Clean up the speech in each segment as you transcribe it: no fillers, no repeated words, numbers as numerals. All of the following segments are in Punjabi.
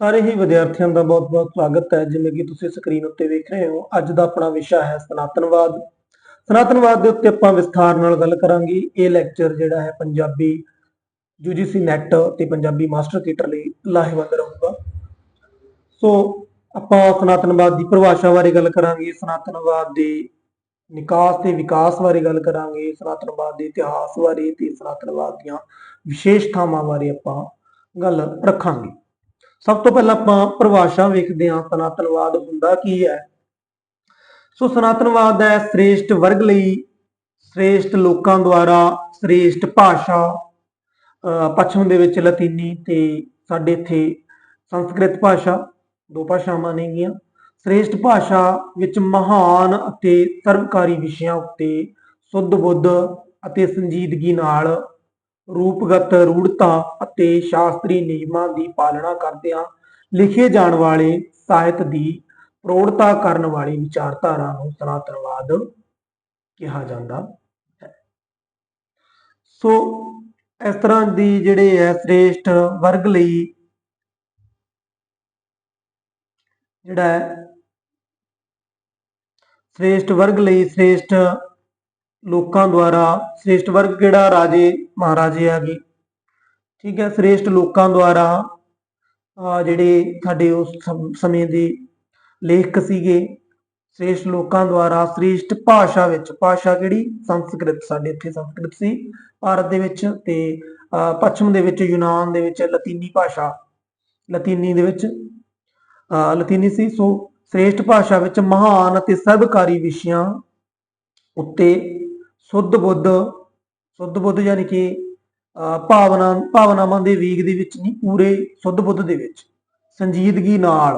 ਸਾਰੇ ਹੀ ਵਿਦਿਆਰਥੀਆਂ ਦਾ ਬਹੁਤ-ਬਹੁਤ ਸਵਾਗਤ ਹੈ। ਜਿਵੇਂ ਕਿ ਤੁਸੀਂ ਸਕਰੀਨ ਉੱਤੇ ਵੇਖ ਰਹੇ ਹੋ, ਅੱਜ ਦਾ ਆਪਣਾ ਵਿਸ਼ਾ ਹੈ ਸਨਾਤਨਵਾਦ। ਸਨਾਤਨਵਾਦ ਦੇ ਉੱਤੇ ਆਪਾਂ ਵਿਸਥਾਰ ਨਾਲ ਗੱਲ ਕਰਾਂਗੇ। ਇਹ ਲੈਕਚਰ ਜਿਹੜਾ ਹੈ ਪੰਜਾਬੀ UGC ਨੈਟ ਤੇ ਪੰਜਾਬੀ ਮਾਸਟਰ ਕੀਟਰ ਲਈ ਲਾਹੇਵੰਦ ਰਹੂਗਾ। ਸੋ ਆਪਾਂ ਸਨਾਤਨਵਾਦ ਦੀ ਪਰਿਭਾਸ਼ਾ ਬਾਰੇ ਗੱਲ ਕਰਾਂਗੇ, ਸਨਾਤਨਵਾਦ ਦੇ ਨਿਕਾਸ ਤੇ ਵਿਕਾਸ ਬਾਰੇ ਗੱਲ ਕਰਾਂਗੇ, ਸਨਾਤਨਵਾਦ ਦੇ ਇਤਿਹਾਸ ਬਾਰੇ ਤੇ ਸਨਾਤਨਵਾਦ ਦੀਆਂ ਵਿਸ਼ੇਸ਼ਤਾਵਾਂ ਬਾਰੇ ਆਪਾਂ ਗੱਲ ਰੱਖਾਂਗੇ। ਸਭ ਤੋਂ ਪਹਿਲਾਂ ਆਪਾਂ ਪਰਿਭਾਸ਼ਾ ਵੇਖਦੇ ਹਾਂ, ਸਨਾਤਨਵਾਦ ਹੁੰਦਾ ਕੀ ਹੈ। ਸੋ ਸਨਾਤਨਵਾਦ ਹੈ ਸ੍ਰੇਸ਼ਟ ਵਰਗ ਲਈ, ਸ੍ਰੇਸ਼ਟ ਲੋਕਾਂ ਦੁਆਰਾ, ਸ੍ਰੇਸ਼ਟ ਭਾਸ਼ਾ, ਪੱਛਮ ਦੇ ਵਿੱਚ ਲਾਤੀਨੀ ਤੇ ਸਾਡੇ ਇੱਥੇ ਸੰਸਕ੍ਰਿਤ ਭਾਸ਼ਾ, ਦੋ ਭਾਸ਼ਾਵਾਂ ਨੇਗੀਆਂ। ਸ੍ਰੇਸ਼ਟ ਭਾਸ਼ਾ ਵਿੱਚ ਮਹਾਨ ਅਤੇ ਸਰਵਕਾਰੀ ਵਿਸ਼ਿਆਂ ਉੱਤੇ ਸੁੱਧ ਬੁੱਧ ਅਤੇ ਸੰਜੀਦਗੀ ਨਾਲ ਰੂਪਗਤ ਰੂੜਤਾ ਅਤੇ ਸ਼ਾਸਤਰੀ ਨਿਯਮਾਂ ਦੀ ਪਾਲਣਾ ਕਰਦਿਆਂ ਲਿਖੇ ਜਾਣ ਵਾਲੇ ਸਾਹਿਤ ਦੀ ਪ੍ਰੋੜਤਾ ਕਰਨ ਵਾਲੀ ਵਿਚਾਰਧਾਰਾ ਨੂੰ ਸਨਾਤਨਵਾਦ ਕਿਹਾ ਜਾਂਦਾ ਹੈ। ਸੋ ਇਸ ਤਰ੍ਹਾਂ ਦੀ ਜਿਹੜੇ ਹੈ ਸ੍ਰੇਸ਼ਟ ਵਰਗ ਲਈ ਜਿਹੜਾ ਹੈ ਸ੍ਰੇਸ਼ਟ ਵਰਗ ਲਈ, ਸ੍ਰੇਸ਼ਟ ਲੋਕਾਂ ਦੁਆਰਾ, ਸ੍ਰੇਸ਼ਟ ਵਰਗ ਕਿਹੜਾ, ਰਾਜੇ ਮਹਾਰਾਜੇ ਆ ਗਏ, ਠੀਕ ਹੈ। ਸ੍ਰੇਸ਼ਟ ਲੋਕਾਂ ਦੁਆਰਾ ਜਿਹੜੇ ਸਾਡੇ ਉਸ ਸਮੇਂ ਦੇ ਲੇਖਕ ਸੀਗੇ, ਸ੍ਰੇਸ਼ਟ ਲੋਕਾਂ ਦੁਆਰਾ, ਸ੍ਰੇਸ਼ਟ ਭਾਸ਼ਾ ਵਿੱਚ, ਭਾਸ਼ਾ ਕਿਹੜੀ, ਸੰਸਕ੍ਰਿਤ, ਸਾਡੇ ਇੱਥੇ ਸੰਸਕ੍ਰਿਤ ਸੀ ਭਾਰਤ ਦੇ ਵਿੱਚ, ਤੇ ਪੱਛਮ ਦੇ ਵਿੱਚ ਯੂਨਾਨ ਦੇ ਵਿੱਚ ਲਾਤੀਨੀ ਭਾਸ਼ਾ, ਲਾਤੀਨੀ ਦੇ ਵਿੱਚ ਲਾਤੀਨੀ ਸੀ। ਸੋ ਸ੍ਰੇਸ਼ਟ ਭਾਸ਼ਾ ਵਿੱਚ ਮਹਾਨ ਅਤੇ ਸਰਬਕਾਰੀ ਵਿਸ਼ਿਆਂ ਉੱਤੇ ਸੁੱਧ ਬੁੱਧ ਯਾਨੀ ਕਿ ਭਾਵਨਾਵਾਂ ਦੇ ਵੇਗ ਦੇ ਵਿੱਚ ਨਹੀਂ, ਪੂਰੇ ਸੁੱਧ ਬੁੱਧ ਦੇ ਵਿੱਚ ਸੰਜੀਦਗੀ ਨਾਲ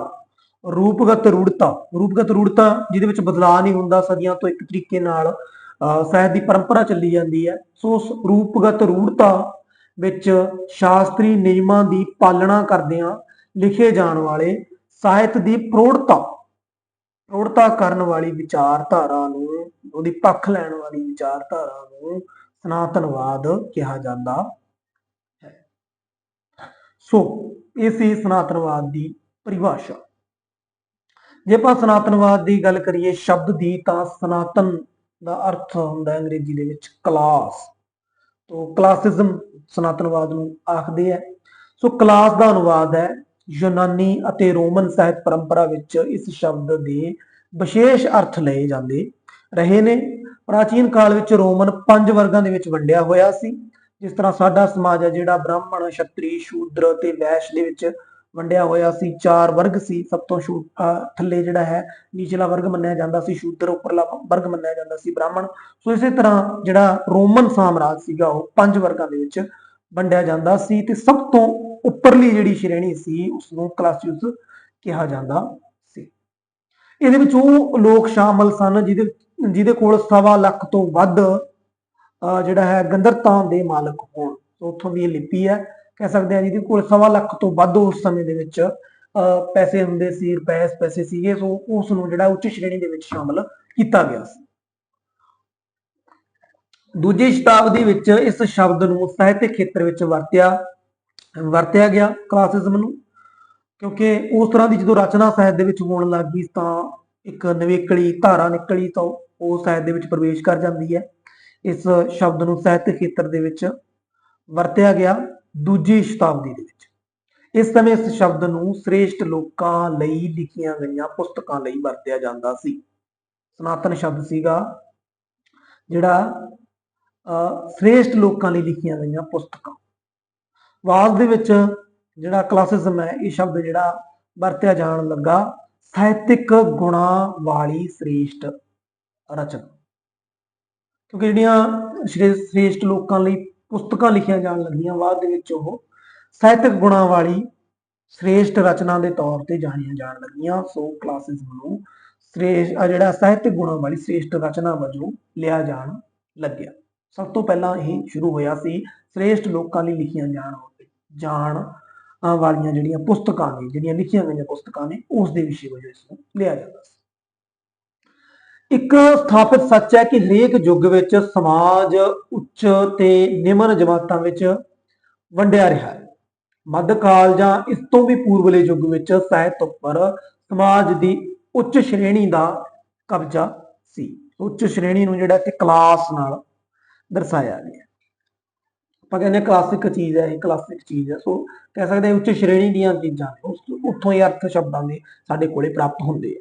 ਰੂਪਗਤ ਰੂੜਤਾ ਜਿਹਦੇ ਵਿੱਚ ਬਦਲਾਅ ਨਹੀਂ ਹੁੰਦਾ, ਸਦੀਆਂ ਤੋਂ ਇੱਕ ਤਰੀਕੇ ਨਾਲ ਸਾਹਿਤ ਦੀ ਪਰੰਪਰਾ ਚੱਲੀ ਜਾਂਦੀ ਹੈ। ਸੋ ਉਸ ਰੂਪਗਤ ਰੂੜਤਾ ਵਿੱਚ ਸ਼ਾਸਤਰੀ ਨਿਯਮਾਂ ਦੀ ਪਾਲਣਾ ਕਰਦਿਆਂ ਲਿਖੇ ਜਾਣ ਵਾਲੇ ਸਾਹਿਤ ਦੀ ਪ੍ਰੋੜਤਾ ਕਰਨ ਵਾਲੀ ਵਿਚਾਰਧਾਰਾ ਨੂੰ, ਉਹਦੀ ਪੱਖ ਲੈਣ ਵਾਲੀ ਵਿਚਾਰਧਾਰਾ ਨੂੰ ਸਨਾਤਨਵਾਦ ਕਿਹਾ ਜਾਂਦਾ ਹੈ। ਸੋ ਇਹ ਸੀ ਸਨਾਤਨਵਾਦ ਦੀ ਪਰਿਭਾਸ਼ਾ। ਜੇ ਆਪਾਂ ਸਨਾਤਨਵਾਦ ਦੀ ਗੱਲ ਕਰੀਏ ਸ਼ਬਦ ਦੀ, ਤਾਂ ਸਨਾਤਨ ਦਾ ਅਰਥ ਹੁੰਦਾ ਅੰਗਰੇਜ਼ੀ ਦੇ ਵਿੱਚ ਕਲਾਸ, ਤੋਂ ਕਲਾਸਿਜ਼ਮ ਸਨਾਤਨਵਾਦ ਨੂੰ ਆਖਦੇ ਹੈ। ਸੋ ਕਲਾਸ ਦਾ ਅਨੁਵਾਦ ਹੈ ਯੂਨਾਨੀ ਅਤੇ ਰੋਮਨ ਸਾਹਿਤ ਪਰੰਪਰਾ ਵਿੱਚ ਇਸ ਸ਼ਬਦ ਦੇ ਵਿਸ਼ੇਸ਼ ਅਰਥ ਲਏ ਜਾਂਦੇ ਰਹੇ ਨੇ। ਪ੍ਰਾਚੀਨ ਕਾਲ ਵਿੱਚ ਰੋਮਨ 5 ਵਰਗਾਂ ਦੇ ਵਿੱਚ ਵੰਡਿਆ ਹੋਇਆ ਸੀ। ਜਿਸ ਤਰ੍ਹਾਂ ਸਾਡਾ ਸਮਾਜ ਹੈ ਜਿਹੜਾ ਬ੍ਰਾਹਮਣ, ਛਤਰੀ, ਸ਼ੂਦਰ ਤੇ ਵੈਸ਼ ਦੇ ਵਿੱਚ ਵੰਡਿਆ ਹੋਇਆ ਸੀ। 4 ਵਰਗ ਸੀ। ਸਭ ਤੋਂ ਥੱਲੇ ਜਿਹੜਾ ਹੈ ਨੀਚਲਾ ਵਰਗ ਮੰਨਿਆ ਜਾਂਦਾ ਸੀ ਸ਼ੂਦਰ, ਉੱਪਰਲਾ ਵਰਗ ਮੰਨਿਆ ਜਾਂਦਾ ਸੀ ਬ੍ਰਾਹਮਣ। ਸੋ ਇਸੇ ਤਰ੍ਹਾਂ ਜਿਹੜਾ ਰੋਮਨ ਸਾਮਰਾਜ ਸੀਗਾ ਉਹ 5 ਵਰਗਾਂ ਦੇ ਵਿੱਚ ਵੰਡਿਆ ਜਾਂਦਾ ਸੀ, ਤੇ ਸਭ ਤੋਂ ਉੱਪਰਲੀ ਜਿਹੜੀ ਸ਼੍ਰੇਣੀ ਸੀ ਉਸਨੂੰ ਕਲਾਸਿਸ ਕਿਹਾ ਜਾਂਦਾ ਸੀ। ਇਹਦੇ ਵਿੱਚ ਉਹ ਲੋਕ ਸ਼ਾਮਲ ਸਨ ਜਿਹਦੇ ਕੋਲ 1.25 ਲੱਖ ਤੋਂ ਵੱਧ ਜਿਹੜਾ ਹੈ ਗੰਧਰਤਾ ਦੇ ਮਾਲਕ ਹੋਣ। ਉੱਥੋਂ ਦੀ ਇਹ ਲਿਪੀ ਹੈ, ਕਹਿ ਸਕਦੇ ਹਾਂ, ਜਿਹਦੇ ਕੋਲ 1.25 ਲੱਖ ਤੋਂ ਵੱਧ ਉਸ ਸਮੇਂ ਦੇ ਵਿੱਚ ਪੈਸੇ ਹੁੰਦੇ ਸੀ, ਪੈਸੇ ਸੀਗੇ। ਸੋ ਉਸ ਨੂੰ ਜਿਹੜਾ ਉੱਚ ਸ਼੍ਰੇਣੀ ਦੇ ਵਿੱਚ ਸ਼ਾਮਲ ਕੀਤਾ ਗਿਆ ਸੀ। ਦੂਜੀ ਸ਼ਤਾਬਦੀ ਵਿੱਚ ਇਸ ਸ਼ਬਦ ਨੂੰ ਸਾਹਿਤਕ ਖੇਤਰ ਵਿੱਚ ਵਰਤਿਆ ਗਿਆ ਕਲਾਸਿਜ਼ਮ ਨੂੰ, ਕਿਉਂਕਿ ਉਸ ਤਰ੍ਹਾਂ ਦੀ ਜਦੋਂ ਰਚਨਾ ਸਾਹਿਤ ਦੇ ਵਿੱਚ ਹੋਣ ਲੱਗ ਗਈ ਤਾਂ ਇੱਕ ਨਵੇਕਲੀ ਧਾਰਾ ਨਿਕਲੀ ਤਾਂ ਉਹ ਸਾਹਿਤ ਦੇ ਵਿੱਚ ਪ੍ਰਵੇਸ਼ ਕਰ ਜਾਂਦੀ ਹੈ। ਇਸ ਸ਼ਬਦ ਨੂੰ ਸਾਹਿਤਕ ਖੇਤਰ ਦੇ ਵਿੱਚ ਵਰਤਿਆ ਗਿਆ ਦੂਜੀ ਸ਼ਤਾਬਦੀ ਦੇ ਵਿੱਚ। ਇਸ ਸਮੇਂ ਇਸ ਸ਼ਬਦ ਨੂੰ ਸ੍ਰੇਸ਼ਟ ਲੋਕਾਂ ਲਈ ਲਿਖੀਆਂ ਗਈਆਂ ਪੁਸਤਕਾਂ ਲਈ ਵਰਤਿਆ ਜਾਂਦਾ ਸੀ। ਸਨਾਤਨ ਸ਼ਬਦ ਸੀਗਾ ਜਿਹੜਾ ਸ੍ਰੇਸ਼ਟ ਲੋਕਾਂ ਲਈ ਲਿਖੀਆਂ ਗਈਆਂ ਪੁਸਤਕਾਂ। ਬਾਅਦ ਦੇ ਵਿੱਚ ਜਿਹੜਾ ਕਲਾਸਿਜ਼ਮ ਹੈ, ਇਹ ਸ਼ਬਦ ਜਿਹੜਾ ਵਰਤਿਆ ਜਾਣ ਲੱਗਾ ਸਾਹਿਤਿਕ ਗੁਣਾਂ ਵਾਲੀ ਸ੍ਰੇਸ਼ਟ ਰਚਨਾ, ਕਿਉਂਕਿ ਜਿਹੜੀਆਂ ਸ੍ਰੇਸ਼ਟ ਲੋਕਾਂ ਲਈ ਪੁਸਤਕਾਂ ਲਿਖੀਆਂ ਜਾਣ ਲੱਗੀਆਂ ਬਾਅਦ ਦੇ ਵਿੱਚ ਉਹ ਸਾਹਿਤਿਕ ਗੁਣਾਂ ਵਾਲੀ ਸ੍ਰੇਸ਼ਟ ਰਚਨਾ ਦੇ ਤੌਰ ਤੇ ਜਾਣੀਆਂ ਜਾਣ ਲੱਗੀਆਂ। ਸੋ ਕਲਾਸਿਜ਼ਮ ਨੂੰ ਜਿਹੜਾ ਸਾਹਿਤਿਕ ਗੁਣਾਂ ਵਾਲੀ ਸ੍ਰੇਸ਼ਟ ਰਚਨਾ ਵਜੋਂ ਲਿਆ ਜਾਣ ਲੱਗਿਆ। ਸਭ ਤੋਂ ਪਹਿਲਾਂ ਇਹ ਸ਼ੁਰੂ ਹੋਇਆ ਸੀ ਸ੍ਰੇਸ਼ਟ ਲੋਕਾਂ ਲਈ ਲਿਖੀਆਂ ਜਾਣ ਵਾਲੀਆਂ ਜਿਹੜੀਆਂ ਪੁਸਤਕਾਂ ਨੇ, ਜਿਹੜੀਆਂ ਲਿਖੀਆਂ ਗਈਆਂ ਪੁਸਤਕਾਂ ਨੇ, ਉਸ ਦੇ ਵਿਸ਼ੇ ਵਜੋਂ ਇਸ ਨੂੰ ਲਿਆ ਜਾਂਦਾ ਸੀ। ਇੱਕ ਸਥਾਪਿਤ ਸੱਚ ਹੈ ਕਿ ਹਰੇਕ ਯੁੱਗ ਵਿੱਚ ਸਮਾਜ ਉੱਚ ਤੇ ਨਿਮਨ ਜਮਾਤਾਂ ਵਿੱਚ ਵੰਡਿਆ ਰਿਹਾ ਹੈ। ਮੱਧਕਾਲ ਜਾਂ ਇਸ ਤੋਂ ਵੀ ਪੂਰਬਲੇ ਯੁੱਗ ਵਿੱਚ ਸਾਹਿਤ ਉੱਪਰ ਸਮਾਜ ਦੀ ਉੱਚ ਸ਼੍ਰੇਣੀ ਦਾ ਕਬਜ਼ਾ ਸੀ। ਉੱਚ ਸ਼੍ਰੇਣੀ ਨੂੰ ਜਿਹੜਾ ਕਿ ਕਲਾਸ ਨਾਲ ਦਰਸਾਇਆ ਗਿਆ। ਆਪਾਂ ਕਹਿੰਦੇ ਕਲਾਸਿਕ ਚੀਜ਼ ਹੈ, ਇਹ ਕਲਾਸਿਕ ਚੀਜ਼ ਹੈ। ਸੋ ਕਹਿ ਸਕਦੇ ਹਾਂ ਉੱਚ ਸ਼੍ਰੇਣੀ ਦੀਆਂ ਚੀਜ਼ਾਂ ਨੇ, ਉੱਥੋਂ ਹੀ ਅਰਥ ਸ਼ਬਦਾਂ ਦੇ ਸਾਡੇ ਕੋਲੇ ਪ੍ਰਾਪਤ ਹੁੰਦੇ ਆ।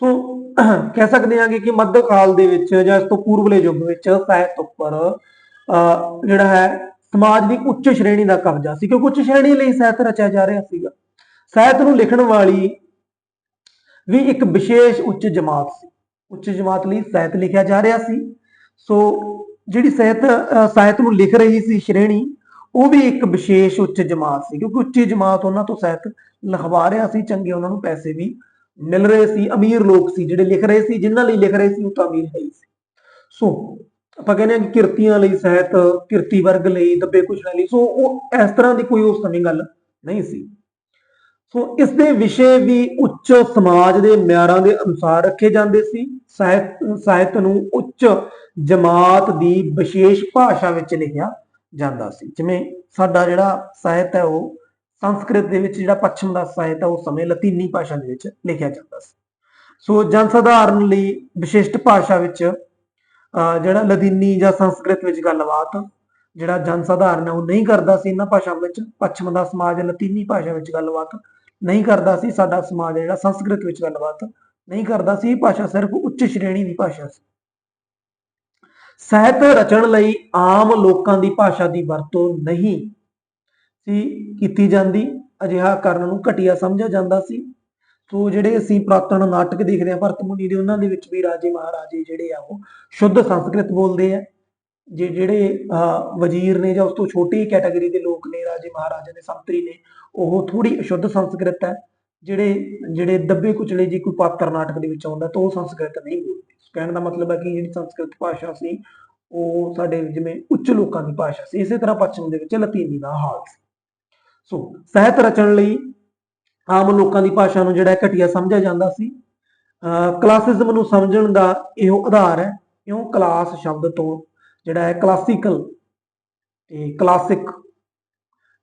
ਸੋ ਕਹਿ ਸਕਦੇ ਹਾਂ ਕਿ ਮੱਧਕਾਲ ਦੇ ਵਿੱਚ ਜਾਂ ਇਸ ਤੋਂ ਪੂਰਬਲੇ ਯੁੱਗ ਵਿੱਚ ਸਾਹਿਤ ਉੱਪਰ ਜਿਹੜਾ ਹੈ ਸਮਾਜ ਦੀ ਉੱਚ ਸ਼੍ਰੇਣੀ ਦਾ ਕਬਜ਼ਾ ਸੀ, ਕਿਉਂਕਿ ਉੱਚ ਸ਼੍ਰੇਣੀ ਲਈ ਸਾਹਿਤ ਰਚਿਆ ਜਾ ਰਿਹਾ ਸੀਗਾ। ਸਾਹਿਤ ਨੂੰ ਲਿਖਣ ਵਾਲੀ ਵੀ ਇੱਕ ਵਿਸ਼ੇਸ਼ ਉੱਚ ਜਮਾਤ ਸੀ। ਉੱਚ ਜਮਾਤ ਲਈ ਸਾਹਿਤ ਲਿਖਿਆ ਜਾ ਰਿਹਾ ਸੀ। ਸੋ ਜਿਹੜੀ ਸਾਹਿਤ ਨੂੰ ਲਿਖ ਰਹੀ ਸੀ ਸ਼੍ਰੇਣੀ, ਉਹ ਵੀ ਇੱਕ ਵਿਸ਼ੇਸ਼ ਉੱਚ ਜਮਾਤ ਸੀ, ਕਿਉਂਕਿ ਉੱਚੀ ਜਮਾਤ ਉਹਨਾਂ ਤੋਂ ਸਾਹਿਤ ਲਿਖਵਾ ਰਿਹਾ ਸੀ। ਚੰਗੇ ਉਹਨਾਂ ਨੂੰ ਪੈਸੇ ਵੀ ਮਿਲ ਰਹੇ ਸੀ। ਅਮੀਰ ਲੋਕ ਸੀ ਜਿਹੜੇ ਲਿਖ ਰਹੇ ਸੀ, ਜਿਨ੍ਹਾਂ ਲਈ ਲਿਖ ਰਹੇ ਸੀ ਉਹ ਤਾਂ ਅਮੀਰ ਹੈ ਹੀ ਸੀ। ਸੋ ਆਪਾਂ ਕਹਿੰਦੇ ਹਾਂ ਕਿ ਕਿਰਤੀਆਂ ਲਈ ਸਾਹਿਤ, ਕਿਰਤੀ ਵਰਗ ਲਈ, ਦੱਬੇ ਕੁਚਲੇ ਲਈ, ਸੋ ਉਹ ਇਸ ਤਰ੍ਹਾਂ ਦੀ ਕੋਈ ਉਸ ਸਮੇਂ ਗੱਲ ਨਹੀਂ ਸੀ। ਸੋ ਇਸ ਦੇ ਵਿਸ਼ੇ ਵੀ ਉੱਚ ਸਮਾਜ ਦੇ ਮਿਆਰਾਂ ਦੇ ਅਨੁਸਾਰ ਰੱਖੇ ਜਾਂਦੇ ਸੀ। ਸਾਹਿਤ ਨੂੰ ਉੱਚ ਜਮਾਤ ਦੀ ਵਿਸ਼ੇਸ਼ ਭਾਸ਼ਾ ਵਿੱਚ ਲਿਖਿਆ ਜਾਂਦਾ ਸੀ। ਜਿਵੇਂ ਸਾਡਾ ਜਿਹੜਾ ਸਾਹਿਤ ਹੈ ਉਹ ਸੰਸਕ੍ਰਿਤ ਦੇ ਵਿੱਚ, ਜਿਹੜਾ ਪੱਛਮ ਦਾ ਸਾਹਿਤ ਹੈ ਉਸ ਸਮੇਂ ਲਤੀਨੀ ਭਾਸ਼ਾ ਦੇ ਵਿੱਚ ਲਿਖਿਆ ਜਾਂਦਾ ਸੀ। ਸੋ ਜਨ ਸਧਾਰਨ ਲਈ ਵਿਸ਼ਿਸ਼ਟ ਭਾਸ਼ਾ ਵਿੱਚ ਜਿਹੜਾ ਲਤੀਨੀ ਜਾਂ ਸੰਸਕ੍ਰਿਤ ਵਿੱਚ ਗੱਲਬਾਤ ਜਿਹੜਾ ਜਨ ਸਧਾਰਨ ਹੈ ਉਹ ਨਹੀਂ ਕਰਦਾ ਸੀ ਇਹਨਾਂ ਭਾਸ਼ਾ ਵਿੱਚ। ਪੱਛਮ ਦਾ ਸਮਾਜ ਲਤੀਨੀ ਭਾਸ਼ਾ ਵਿੱਚ ਗੱਲਬਾਤ ਨਹੀਂ ਕਰਦਾ ਸੀ। ਸਾਡਾ ਸਮਾਜ ਜਿਹੜਾ ਸੰਸਕ੍ਰਿਤ ਵਿੱਚ ਗੱਲਬਾਤ ਨਹੀਂ ਕਰਦਾ ਸੀ। ਭਾਸ਼ਾ ਸਿਰਫ ਉੱਚ ਸ਼੍ਰੇਣੀ ਦੀ ਭਾਸ਼ਾ ਸੀ। ਸਾਹਿਤ ਰਚਣ ਲਈ ਆਮ ਲੋਕਾਂ ਦੀ ਭਾਸ਼ਾ ਦੀ ਵਰਤੋਂ ਨਹੀਂ ਸੀ ਕੀਤੀ ਜਾਂਦੀ। ਅਜਿਹਾ ਕਰਨ ਨੂੰ ਘਟੀਆ ਸਮਝਿਆ ਜਾਂਦਾ ਸੀ। ਸੋ ਜਿਹੜੇ ਅਸੀਂ ਪੁਰਾਤਨ ਨਾਟਕ ਦੇਖਦੇ ਹਾਂ ਭਰਤ ਮੁਨੀ ਦੇ, ਉਹਨਾਂ ਦੇ ਵਿੱਚ ਵੀ ਰਾਜੇ ਮਹਾਰਾਜੇ ਜਿਹੜੇ ਆ ਉਹ ਸ਼ੁੱਧ ਸੰਸਕ੍ਰਿਤ ਬੋਲਦੇ ਆ। ਜਿਹੜੇ ਵਜ਼ੀਰ ਨੇ ਜਾਂ ਉਸ ਤੋਂ ਛੋਟੀ ਕੈਟਾਗਰੀ ਦੇ ਲੋਕ ਨੇ, ਰਾਜੇ ਮਹਾਰਾਜੇ ਨੇ, ਸੰਤਰੀ ਨੇ, ਉਹ ਥੋੜੀ ਅਸ਼ੁੱਧ ਸੰਸਕ੍ਰਿਤ ਹੈ। ਜਿਹੜੇ ਦੱਬੇ ਕੁਚਲੇ ਜੇ ਕੋਈ ਪਾਤਰ ਨਾਟਕ ਦੇ ਵਿੱਚ ਆਉਂਦਾ ਤਾਂ ਉਹ ਸੰਸਕ੍ਰਿਤ ਨਹੀਂ ਬੋਲਦੇ। ਕਹਿਣ ਦਾ ਮਤਲਬ ਹੈ ਕਿ ਜਿਹੜੀ ਸੰਸਕ੍ਰਿਤ ਭਾਸ਼ਾ ਸੀ ਉਹ ਸਾਡੇ ਜਿਵੇਂ ਉੱਚ ਲੋਕਾਂ ਦੀ ਭਾਸ਼ਾ ਸੀ। ਇਸੇ ਤਰ੍ਹਾਂ ਪੱਛਮ ਦੇ ਵਿੱਚ ਲਤੀਨੀ ਦਾ ਹਾਲ ਸੀ। ਸੋ ਸਾਹਿਤ ਰਚਣ ਲਈ ਆਮ ਲੋਕਾਂ ਦੀ ਭਾਸ਼ਾ ਨੂੰ ਜਿਹੜਾ ਘਟੀਆ ਸਮਝਿਆ ਜਾਂਦਾ ਸੀ। ਕਲਾਸਿਜ਼ਮ ਨੂੰ ਸਮਝਣ ਦਾ ਇਹੋ ਆਧਾਰ ਹੈ। ਕਿਉਂ? ਕਲਾਸ ਸ਼ਬਦ ਤੋਂ ਜਿਹੜਾ ਹੈ ਕਲਾਸੀਕਲ ਤੇ ਕਲਾਸਿਕ